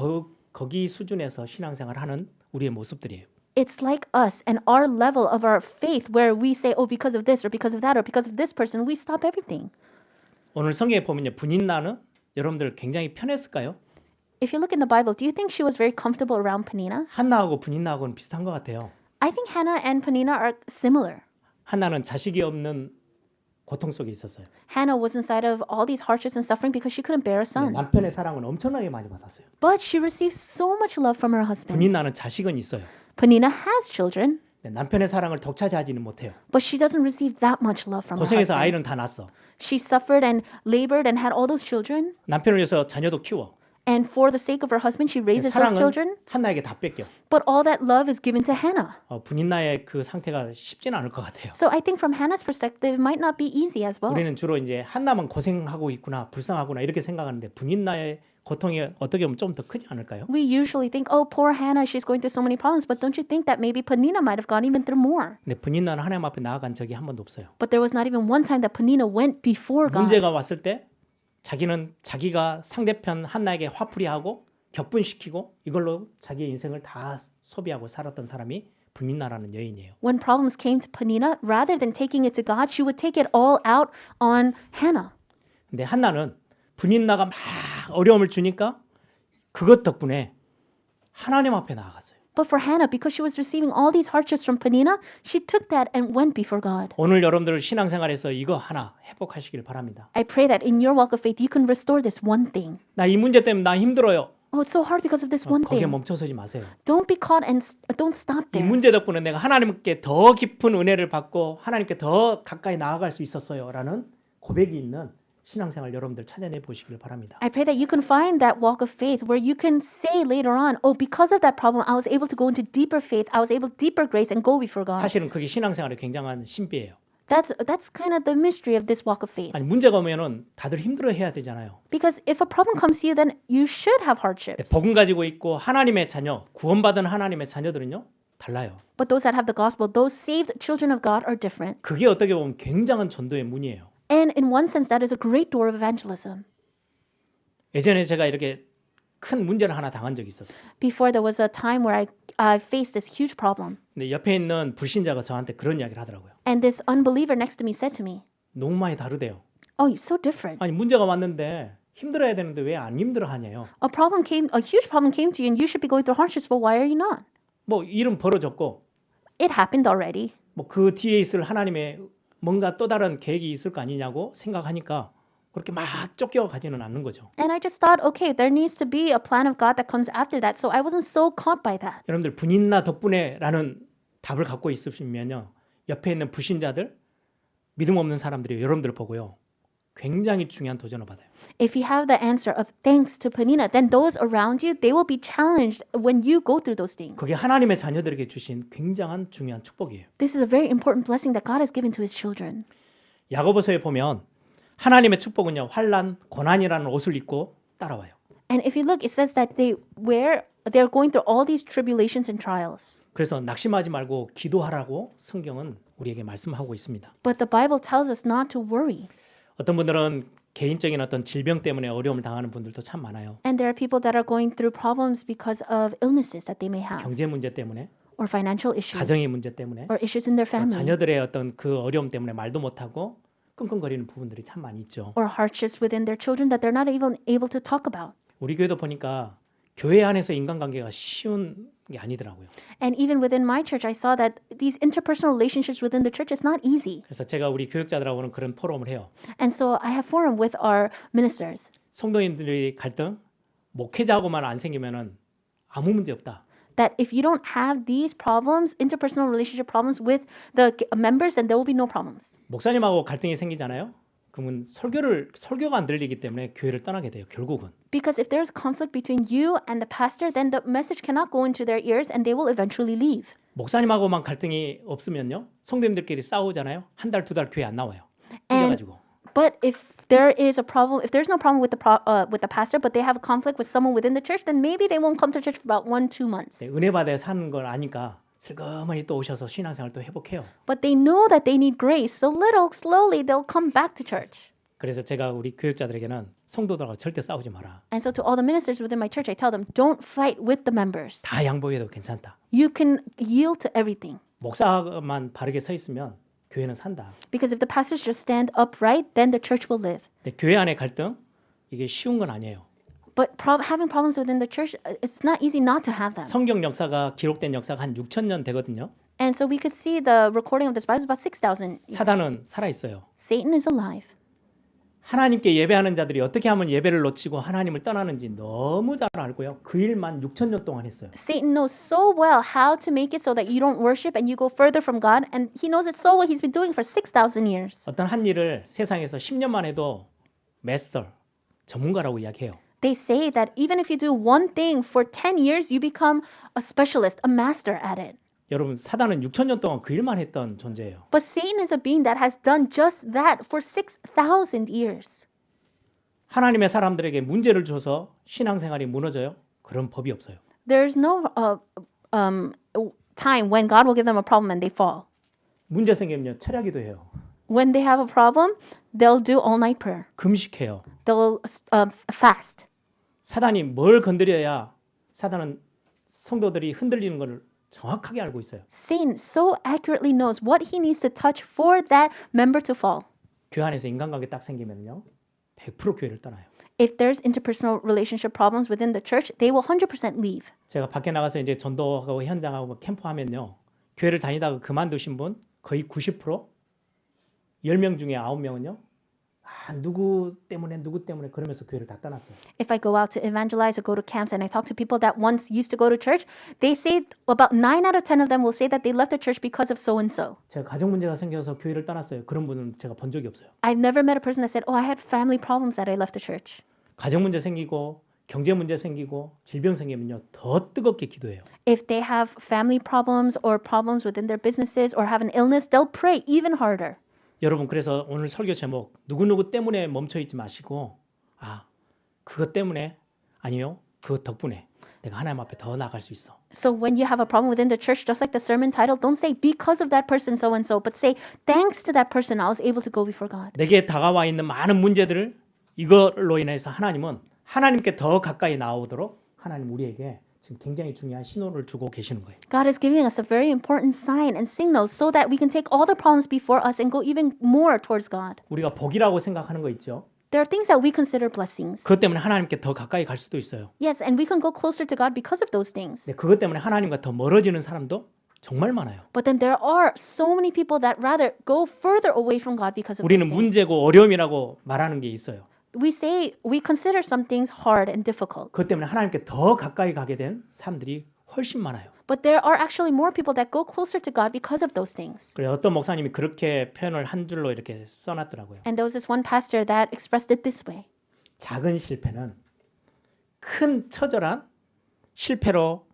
거기 수준에서 신앙생활을 하는 우리의 모습들이에요. It's like us and our level of our faith where we say, oh, because of this or because of that or because of this person, we stop everything. 오늘 성경에 보면요. 분인나는 여러분들 굉장히 편했을까요? If you look in the Bible, do you think she was very comfortable around Peninnah? 한나하고 분인나하고는 비슷한 것 같아요. I think Hannah and Peninnah are similar. 한나는 자식이 없는 고통 속에 있었어요. Hannah was inside of all these hardships and suffering because she couldn't bear a son. 남편의 사랑은 엄청나게 많이 받았어요. But she received so much love from her husband. 분인나는 자식은 있어요. Peninnah has children, 남편의 사랑을 독차지하지는 못해요. but she doesn't receive that much love from her 고생해서 husband. 아이는 다 낳았어. She suffered and labored and had all those children. 남편을 위해서 자녀도 키워. And for the sake of her husband, she raises those 사랑은 children. 한나에게 다 뺏겨. But all that love is given to Hannah. 분인나의 그 상태가 쉽지는 않을 것 같아요. So I think from Hannah's perspective, it might not be easy as well. 우리는 주로 이제 한나만 고생하고 있구나, 불쌍하구나 이렇게 생각하는데 분인나의 고통이 어떻게 보면 좀 더 크지 않을까요? We usually think, oh, poor Hannah, she's going through so many problems. But don't you think that maybe Peninnah might have gone even through more? 근데 분인나는 하나님 앞에 나아간 적이 한 번도 없어요. But there was not even one time that Peninnah went before God. 문제가 왔을 때 자기가 상대편 한나에게 화풀이하고 격분시키고 이걸로 자기의 인생을 다 소비하고 살았던 사람이 분인나라는 여인이에요. When problems came to Peninnah, rather than taking it to God, she would take it all out on Hannah. 근데 한나는 분인나가 막 어려움을 주니까 그것 덕분에 하나님 앞에 나아갔어요. But for Hannah, because she was receiving all these hardships from Peninnah, she took that and went before God. 오늘 여러분들 신앙생활에서 이거 하나 회복하시길 바랍니다. I pray that in your walk of faith, you can restore this one thing. 나 이 문제 때문에 나 힘들어요. Oh, it's so hard because of this one 거기에 thing. 멈춰서지 마세요. Don't be caught and don't stop 이 there. 문제 덕분에 내가 하나님께 더 깊은 은혜를 받고 하나님께 더 가까이 나아갈 수 있었어요 라는 고백이 있는 신앙생활 여러분들 찾아내 보시길 바랍니다. I pray that you can find that walk of faith where you can say later on, oh, because of that problem, I was able to go into deeper faith, I was able deeper grace and go before God. 사실은 그게 신앙생활의 굉장한 신비예요. That's kind of the mystery of this walk of faith. 아니 문제가 오면은 다들 힘들어해야 되잖아요. Because if a problem comes to you, then you should have hardships. 복음 가지고 있고 하나님의 자녀, 구원받은 하나님의 자녀들은요 달라요. But those that have the gospel, those saved children of God are different. 그게 어떻게 보면 굉장한 전도의 문이에요. And in one sense, that is a great door of evangelism. 예전에 제가 이렇게 큰 문제를 하나 당한 적이 있었어요. Before there was a time where I faced this huge problem. 근데 옆에 있는 불신자가 저한테 그런 이야기를 하더라고요. And this unbeliever next to me said to me, 너무 많이 다르대요. oh, you're so different. 아니 문제가 왔는데 힘들어야 되는데 왜 안 힘들어하냐요. A huge problem came to you and you should be going through hardships, but why are you not? 뭐 일은 벌어졌고 It happened already. 뭐 그 뒤에 있을 하나님의 뭔가 또 다른 계획이 있을 거 아니냐고 생각하니까 그렇게 막 쫓겨가지는 않는 거죠. And I just thought, okay, there needs to be a plan of God that comes after that. So I wasn't so caught by that. 여러분들 분인나 덕분에라는 답을 갖고 있으시면요. 옆에 있는 불신자들, 믿음 없는 사람들이 여러분들 보고요. 굉장히 중요한 도전을 받아요. If you have the answer of thanks to Penina, then those around you, they will be challenged when you go through those things. 그게 하나님의 자녀들에게 주신 굉장한 중요한 축복이에요. This is a very important blessing that God has given to his children. 야고보서에 보면 하나님의 축복은요. 환난, 고난이라는 옷을 입고 따라와요. And if you look, it says that they're going through all these tribulations and trials. 그래서 낙심하지 말고 기도하라고 성경은 우리에게 말씀하고 있습니다. But the Bible tells us not to worry. 어떤 분들은 개인적인 어떤 질병 때문에 어려움을 당하는 분들도 참 많아요. And there are people that are going through problems because of illnesses that they may have, 경제 문제 때문에, or financial issues, 가정의 문제 때문에, or issues in their family, 자녀들의 어떤 그 어려움 때문에 말도 못하고 끙끙거리는 부분들이 참 많이 있죠. or hardships within their children that they're not even able to talk about. 우리 교회도 보니까 교회 안에서 인간관계가 쉬운 게 아니더라고요. And even within my church, I saw that these interpersonal relationships within the church is not easy. 그래서 제가 우리 교육자들하고는 그런 포럼을 해요. And so I have forum with our ministers 성도님들이 갈등, 목회자하고만 안 생기면은 아무 문제 없다. that if you don't have these problems, interpersonal relationship problems with the members, then there will be no problems. 목사님하고 갈등이 생기잖아요. 그러면 설교가 안 들리기 때문에 교회를 떠나게 돼요. 결국은. Because if there's conflict between you and the pastor, then the message cannot go into their ears and they will eventually leave. 목사님하고만 갈등이 없으면요. 성도님들끼리 싸우잖아요. 한 달, 두 달 교회 안 나와요. And 그래가지고. but if there is a problem, if there's no problem with the pastor, but they have a conflict with someone within the church, then maybe they won't come to church for about 1-2 months. 네, 은혜 받아 사는 걸 아니까 슬그머니 또 오셔서 신앙생활 또 회복해요. But they know that they need grace, so slowly they'll come back to church. 그래서 제가 우리 교육자들에게는 성도들하고 절대 싸우지 마라. And so to all the ministers within my church, I tell them, don't fight with the members. 다 양보해도 괜찮다. You can yield to everything. 목사만 바르게 서 있으면 교회는 산다. Because if the pastors just stand upright, then the church will live. 근데 교회 안에 갈등 이게 쉬운 건 아니에요. But having problems within the church, it's not easy not to have them. 성경 역사가 기록된 역사가 한 6,000년 되거든요. And so we could see the recording of this Bible is about 6,000 years. 사단은 살아 있어요. Satan is alive. 하나님께 예배하는 자들이 어떻게 하면 예배를 놓치고 하나님을 떠나는지 너무 잘 알고요. 그 일만 6,000년 동안 했어요. Satan knows so well how to make it so that you don't worship and you go further from God. And he knows it so well. He's been doing it for 6,000 years. 어떤 한 일을 세상에서 10년만 해도 마스터, 전문가라고 이야기해요. They say that even if you do one thing for 10 years, you become a specialist, a master at it. 여러분 사단은 6,000년 동안 그 일만 했던 존재예요. But Satan is a being that has done just that for 6,000 years. 하나님의 사람들에게 문제를 줘서 신앙생활이 무너져요? 그런 법이 없어요. There's no time when God will give them a problem and they fall. 문제 생기면 철야기도 해요. When they have a problem, they'll do all-night prayer. 금식해요. They'll fast. 사단이 뭘 건드려야 사단은 성도들이 흔들리는 걸 정확하게 알고 있어요. Satan so accurately knows what he needs to touch for that member to fall. 교회 안에서 인간관계 딱 생기면요. 100% 교회를 떠나요. If there's interpersonal relationship problems within the church, they will 100% leave. 제가 밖에 나가서 이제 전도하고 현장하고 캠프하면요. 교회를 다니다가 그만두신 분 거의 90% 10명 중에 9명은요. 누구 때문에 그러면서 교회를 다 떠났어요. If I go out to evangelize or go to camps and I talk to people that once used to go to church, they say about 9 out of 10 of them will say that they left the church because of so and so. 제가 가정 문제가 생겨서 교회를 떠났어요. 그런 분은 제가 본 적이 없어요. I've never met a person that said, "Oh, I had family problems that I left the church." 가정 문제 생기고 경제 문제 생기고 질병 생기면요 더 뜨겁게 기도해요. If they have family problems or problems within their businesses or have an illness, they'll pray even harder. 여러분 그래서 오늘 설교 제목 누구누구 때문에 멈춰 있지 마시고 그것 때문에 아니요 그 덕분에 내가 하나님 앞에 더 나아갈 수 있어. So when you have a problem within the church, just like the sermon title, don't say because of that person so and so, but say thanks to that person I was able to go before God. 내게 다가와 있는 많은 문제들을 이걸로 인해서 하나님은 하나님께 더 가까이 나오도록 하나님 우리에게 지금 굉장히 중요한 신호를 주고 계시는 거예요. God is giving us a very important sign and signal so that we can take all the problems before us and go even more towards God. 우리가 복이라고 생각하는 거 있죠. There are things that we consider blessings. 그것 때문에 하나님께 더 가까이 갈 수도 있어요. Yes, and we can go closer to God because of those things. 근데 그것 때문에 하나님과 더 멀어지는 사람도 정말 많아요. But then there are so many people that rather go further away from God because of 우리는 those things. 문제고 어려움이라고 말하는 게 있어요. We consider some things hard and difficult. 그것 때문에 하나님께 더 가까이 가게 된 사람들이 훨씬 많아요. But there are actually more people that go closer to God because of those things. 그래서 어떤 목사님이 그렇게 표현을 한 줄로 이렇게 써놨더라고요. And there was this one pastor that expressed it this way. 작은 실패는 큰 처절한 실패로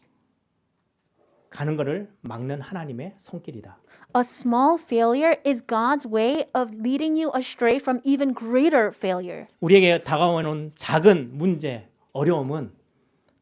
가는 것을 막는 하나님의 손길이다. A small failure is God's way of leading you astray from even greater failure. 우리에게 다가오는 작은 문제, 어려움은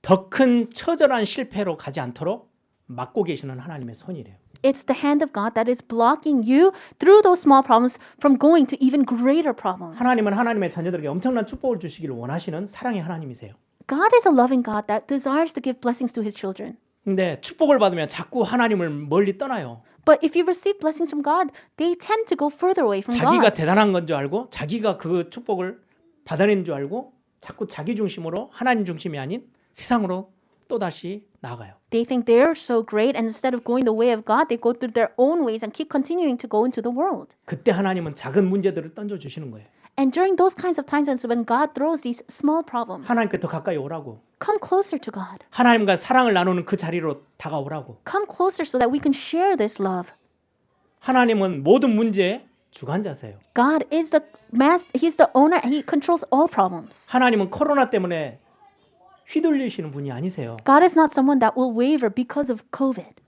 더 큰 처절한 실패로 가지 않도록 막고 계시는 하나님의 손이래요. It's the hand of God that is blocking you through those small problems from going to even greater problems. 하나님은 하나님의 자녀들에게 엄청난 축복을 주시기를 원하시는 사랑의 하나님이세요. God is a loving God that desires to give blessings to his children. 근데 축복을 받으면 자꾸 하나님을 멀리 떠나요. But if you receive blessings from God, they tend to go further away from 자기가 God. 대단한 건 줄 알고 자기가 그 축복을 받아내는 줄 알고 자꾸 자기 중심으로 하나님 중심이 아닌 세상으로 또다시 나아가요. They think they're so great, and instead of going the way of God, they go through their own ways and keep continuing to go into the world. 그때 하나님은 작은 문제들을 던져주시는 거예요. And during those kinds of times, and so when God throws these small problems, 하나님께 더 가까이 오라고. come closer to God. 하나님과 사랑을 나누는 그 자리로 다가오라고. Come closer so that we can share this love. 하나님은 모든 문제의 주관자세요. God is the He's the owner, and He controls all problems. 하나님은 코로나 때문에 휘둘리시는 분이 아니세요. God is not someone that will waver because of COVID.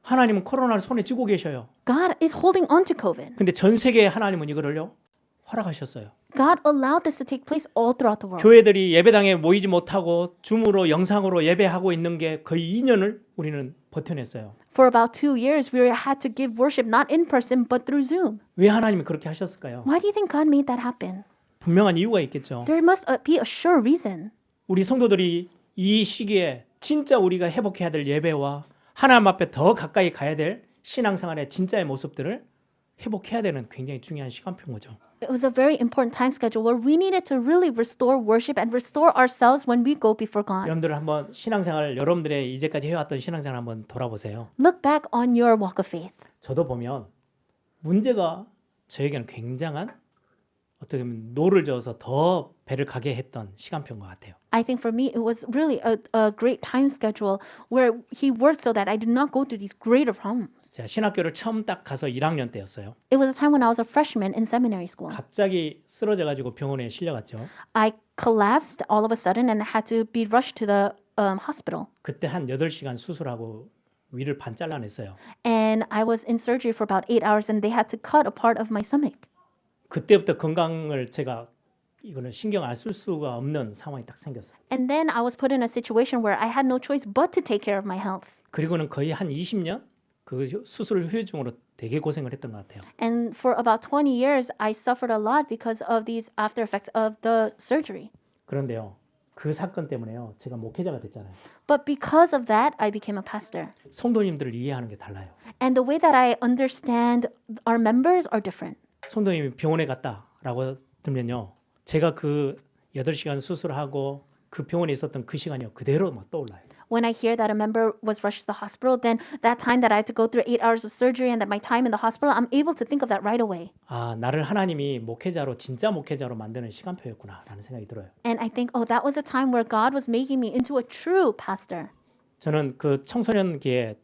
하나님은 코로나를 손에 쥐고 계셔요. God is holding on to COVID. 근데 전 세계에 하나님은 이거를요 허락하셨어요. God allowed this to take place all throughout the world. 교회들이 예배당에 모이지 못하고 줌으로 영상으로 예배하고 있는 게 거의 2년을 우리는 버텨냈어요. For about 2 years, we had to give worship not in person but through Zoom. 왜 하나님이 그렇게 하셨을까요? Why do you think God made that happen? 분명한 이유가 있겠죠. There must be a sure reason. 우리 성도들이 이 시기에 진짜 우리가 회복해야 될 예배와 하나님 앞에 더 가까이 가야 될 신앙생활의 진짜의 모습들을 회복해야 되는 굉장히 중요한 시간표인 거죠. It was a very important time schedule where we needed to really restore worship and restore ourselves when we go before God. 여러분들 한번 신앙생활 여러분들의 이제까지 해왔던 신앙생활 한번 돌아보세요. Look back on your walk of faith. 저도 보면 문제가 저에게는 굉장한 어떻게 보면 노를 저어서 더 배를 가게 했던 시간표인 것 같아요. I think for me, it was really a great time schedule where He worked so that I did not go through these greater problems. 제가 신학교를 처음 딱 가서 1학년 때였어요. It was a time when I was a freshman in seminary school. 갑자기 쓰러져가지고 병원에 실려갔죠. I collapsed all of a sudden and had to be rushed to the hospital. 그때 한 8시간 수술하고 위를 반 잘라냈어요. And I was in surgery for about 8 hours and they had to cut a part of my stomach. 그때부터 건강을 제가 이거는 신경 안 쓸 수가 없는 상황이 딱 생겼어요. And then I was put in a situation where I had no choice but to take care of my health. 그리고는 거의 한 20년 그 수술 후유증으로 되게 고생을 했던 것 같아요. And for about 20 years, I suffered a lot because of these after effects of the surgery. 그런데요, 그 사건 때문에요, 제가 목회자가 됐잖아요. But because of that, I became a pastor. 성도님들을 이해하는 게 달라요. And the way that I understand our members are different. 성도님이 병원에 갔다라고 들면요, 제가 그 8시간 수술하고 그 병원에 있었던 그 시간이 그대로 막 떠올라요. When I hear that a member was rushed to the hospital, then that time that I had to go through 8 hours of surgery and that my time in the hospital, I'm able to think of that right away. 아, 나를 하나님이 목회자로 진짜 목회자로 만드는 시간표였구나라는 생각이 들어요. And I think, oh, that was a time where God was making me into a true pastor. 저는 그 청소년기에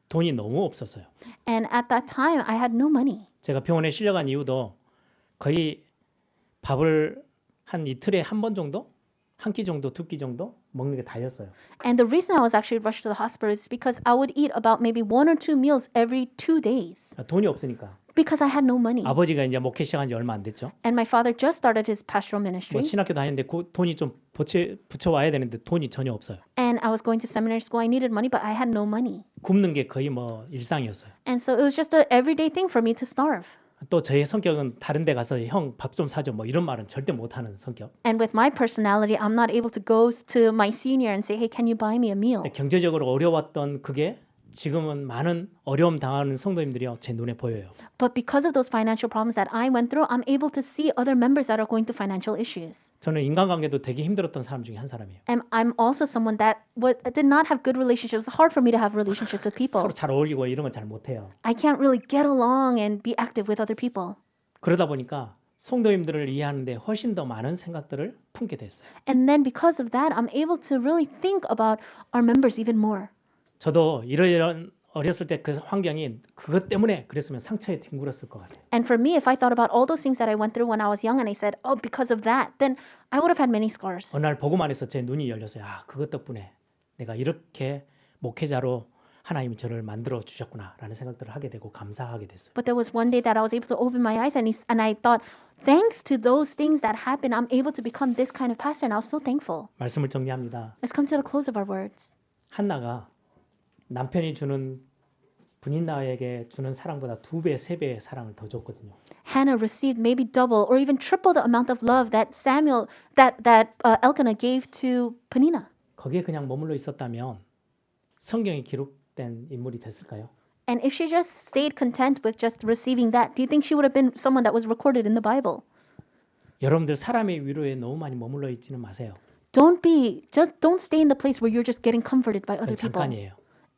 돈이 너무 없었어요. And at that time, I had no money. 제가 병원에 실려간 이유도 거의 밥을 한 이틀에 한 번 정도, 한 끼 정도, 두 끼 정도 먹는 게 다였어요. And the reason I was actually rushed to the hospital is because I would eat about maybe 1 or 2 meals every 2 days 돈이 없으니까. because I had no money. 아버지가 이제 목회 시작한 지 얼마 안 됐죠. And my father just started his pastoral 뭐 ministry. 신학교 다니는데 돈이 좀 붙여 와야 되는데 돈이 전혀 없어요. And I was going to seminary school. I needed money, but I had no money. 굶는 게 거의 뭐 일상이었어요. And so it was just an everyday thing for me to starve. 또 저의 성격은 다른 데 가서 형 밥 좀 사줘 뭐 이런 말은 절대 못하는 성격. And with my personality, I'm not able to go to my senior and say, hey, can you buy me a meal? 경제적으로 어려웠던 그게 지금은 많은 어려움 당하는 성도님들이 제 눈에 보여요. But because of those financial problems that I went through, I'm able to see other members that are going through financial issues. 저는 인간관계도 되게 힘들었던 사람 중에 한 사람이에요. And I'm also someone that did not have good relationships. It was hard for me to have relationships with people. 서로 잘 어울리고 이런 건 잘 못해요. I can't really get along and be active with other people. 그러다 보니까 성도님들을 이해하는데 훨씬 더 많은 생각들을 품게 됐어요. And then because of that, I'm able to really think about our members even more. 저도 이런 어렸을 때 그 환경이 그것 때문에 그랬으면 상처에 뒹굴었을 것 같아요. And for me, if I thought about all those things that I went through when I was young and I said, oh, because of that, then I would have had many scars. 어느 날 보고만 해서 제 눈이 열렸어요. 아, 그것 덕분에 내가 이렇게 목회자로 하나님이 저를 만들어 주셨구나라는 생각들을 하게 되고 감사하게 됐어요. But there was one day that I was able to open my eyes and I thought, thanks to those things that happened, I'm able to become this kind of pastor. And I was so thankful. 말씀을 정리합니다. Let's come to the close of our words. 한나가 남편이 주는 분인나에게 주는 사랑보다 2배, 3배의 사랑을 더 줬거든요. Hannah received maybe double or even triple the amount of love that Elkanah gave to Peninnah. 거기에 그냥 머물러 있었다면 성경에 기록된 인물이 됐을까요? And if she just stayed content with just receiving that, do you think she would have been someone that was recorded in the Bible? 여러분들 사람의 위로에 너무 많이 머물러 있지는 마세요. Don't stay in the place where you're just getting comforted by other 그건 people. 잠깐이에요.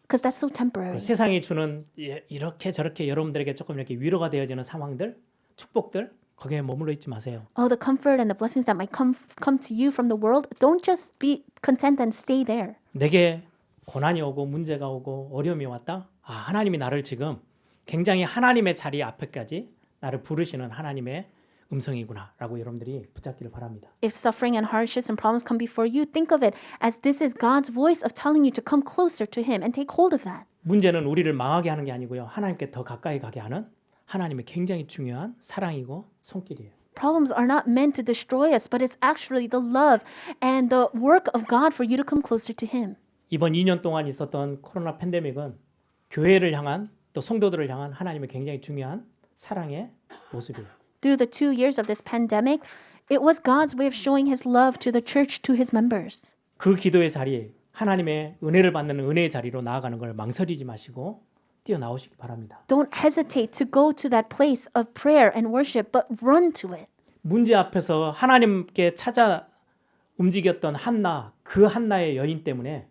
Because that's so temporary. 세상이 주는 이렇게 저렇게 여러분들에게 조금 이렇게 위로가 되어지는 상황들, 축복들 거기에 머물러 있지 마세요. Oh, the comfort and the blessings that might come to you from the world, don't just be content and stay there. 내게 고난이 오고 문제가 오고 어려움이 왔다. 아, 하나님이 나를 지금 굉장히 하나님의 자리 앞에까지 나를 부르시는 하나님의 음성이구나라고 여러분들이 붙잡기를 바랍니다. If suffering and hardships and problems come before you, think of it as this is God's voice of telling you to come closer to Him and take hold of that. 문제는 우리를 망하게 하는 게 아니고요. 하나님께 더 가까이 가게 하는 하나님의 굉장히 중요한 사랑이고 손길이에요. Problems are not meant to destroy us, but it's actually the love and the work of God for you to come closer to Him. 이번 2년 동안 있었던 코로나 팬데믹은 교회를 향한 또 성도들을 향한 하나님의 굉장히 중요한 사랑의 모습이에요. Through the 2 years of this pandemic, it was God's way of showing His love to the church, to His members. 그 기도의 자리, 하나님의 은혜를 받는 은혜의 자리로 나아가는 걸 망설이지 마시고 뛰어나오시기 바랍니다. Don't hesitate to go to that place of prayer and worship, but run to it. 문제 앞에서 하나님께 찾아 움직였던 한나, 그 한나의 여인 때문에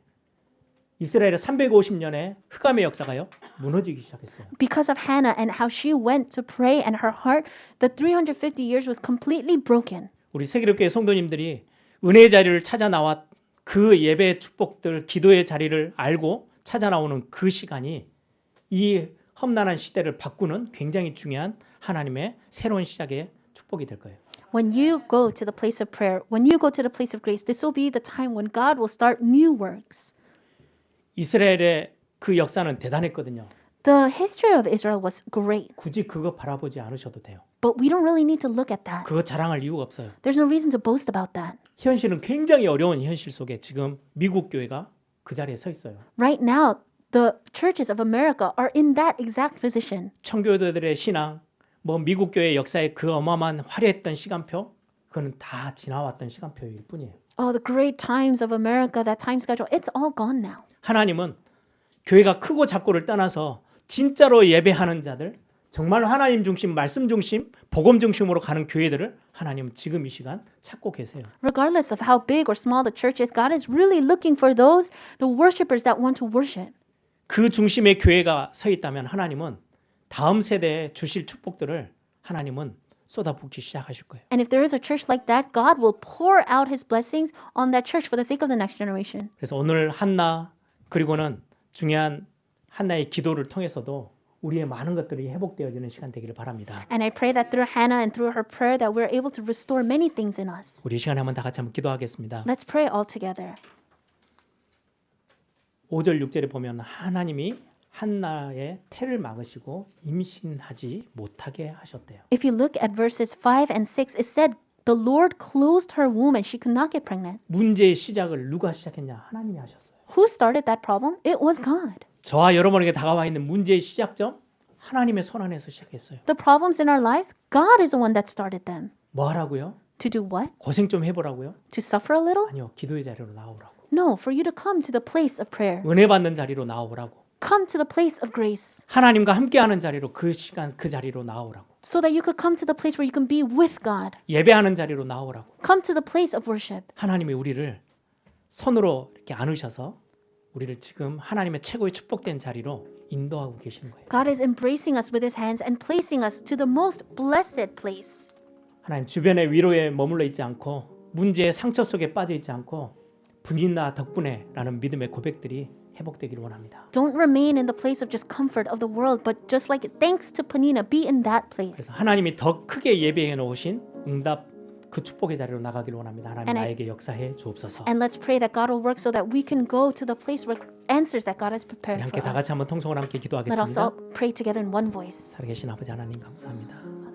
이스라엘의 350년의 흑암의 역사가요 무너지기 시작했어요. Because of Hannah and how she went to pray and her heart, the 350 years was completely broken. 우리 세계교회 성도님들이 은혜의 자리를 찾아 나왔 그 예배의 축복들, 기도의 자리를 알고 찾아 나오는 그 시간이 이 험난한 시대를 바꾸는 굉장히 중요한 하나님의 새로운 시작의 축복이 될 거예요. When you go to the place of prayer, when you go to the place of grace, this will be the time when God will start new works. 이스라엘의 그 역사는 대단했거든요. The history of Israel was great, 굳이 그거 바라보지 않으셔도 돼요. but we don't really need to look at that. 그거 자랑할 이유가 없어요. There's no reason to boast about that. 현실은 굉장히 어려운 현실 속에 지금 미국 교회가 그 자리에 서 있어요. Right now, the churches of America are in that exact position. 청교도들의 신앙, 뭐 미국 교회 역사의 그 어마어마한 화려했던 시간표, 그거는 다 지나왔던 시간표일 뿐이에요. Oh, the great times of America, that time schedule, it's all gone now. 하나님은 교회가 크고 작고를 떠나서 진짜로 예배하는 자들, 정말 하나님 중심, 말씀 중심, 복음 중심으로 가는 교회들을 하나님은 지금 이 시간 찾고 계세요. Regardless of how big or small the church is, God is really looking for those, the worshipers that want to worship. 그 중심에 교회가 서 있다면 하나님은 다음 세대에 주실 축복들을 하나님은 쏟아붓기 시작하실 거예요. And if there is a church like that, God will pour out his blessings on that church for the sake of the next generation. 그래서 오늘 한나 그리고는 중요한 한나의 기도를 통해서도 우리의 많은 것들이 회복되어지는 시간 되기를 바랍니다. And I pray that through Hannah and through her prayer that we're able to restore many things in us. 우리 이 시간에 한번 다 같이 한번 기도하겠습니다. Let's pray all together. 5절 6절에 보면 하나님이 한나의 태를 막으시고 임신하지 못하게 하셨대요. If you look at verses 5 and 6, it said the Lord closed her womb and she could not get pregnant. 문제의 시작을 누가 시작했냐? 하나님이 하셨어요. Who started that problem? It was God. 저와 여러분에게 다가와 있는 문제의 시작점 하나님의 손 안에서 시작했어요. The problems in our lives, God is the one that started them. 뭐 하라고요? To do what? 고생 좀 해보라고요? To suffer a little? 아니요, 기도의 자리로 나오라고. No, for you to come to the place of prayer. 은혜 받는 자리로 나오라고. Come to the place of grace 하나님과 함께하는 자리로 그 시간 그 자리로 나오라고. so that you could come to the place where you can be with God. 예배하는 자리로 나오라고. Come to the place of worship. 하나님이 우리를 손으로 이렇게 안으셔서 우리를 지금 하나님의 최고의 축복된 자리로 인도하고 계시는 거예요. God is embracing us with his hands and placing us to the most blessed place. 하나님 주변의 위로에 머물러 있지 않고 문제의 상처 속에 빠져 있지 않고 분이나 덕분에 라는 믿음의 고백들이 회복되기를 원합니다. Don't remain in the place of just comfort of the world, but just like thanks to Penina, be in that place. 그래서 하나님이 더 크게 예배해 놓으신 응답 그 축복의 자리로 나가기를 원합니다. 하나님 And 나에게 역사해 주옵소서. And let's pray that God will work so that we can go to the place where answers that God has 우리 prepared 함께 for 다 같이 us. 한번 통성을 함께 Let us 기도하겠습니다. all pray together in one voice. 살아계신 아버지 하나님 감사합니다.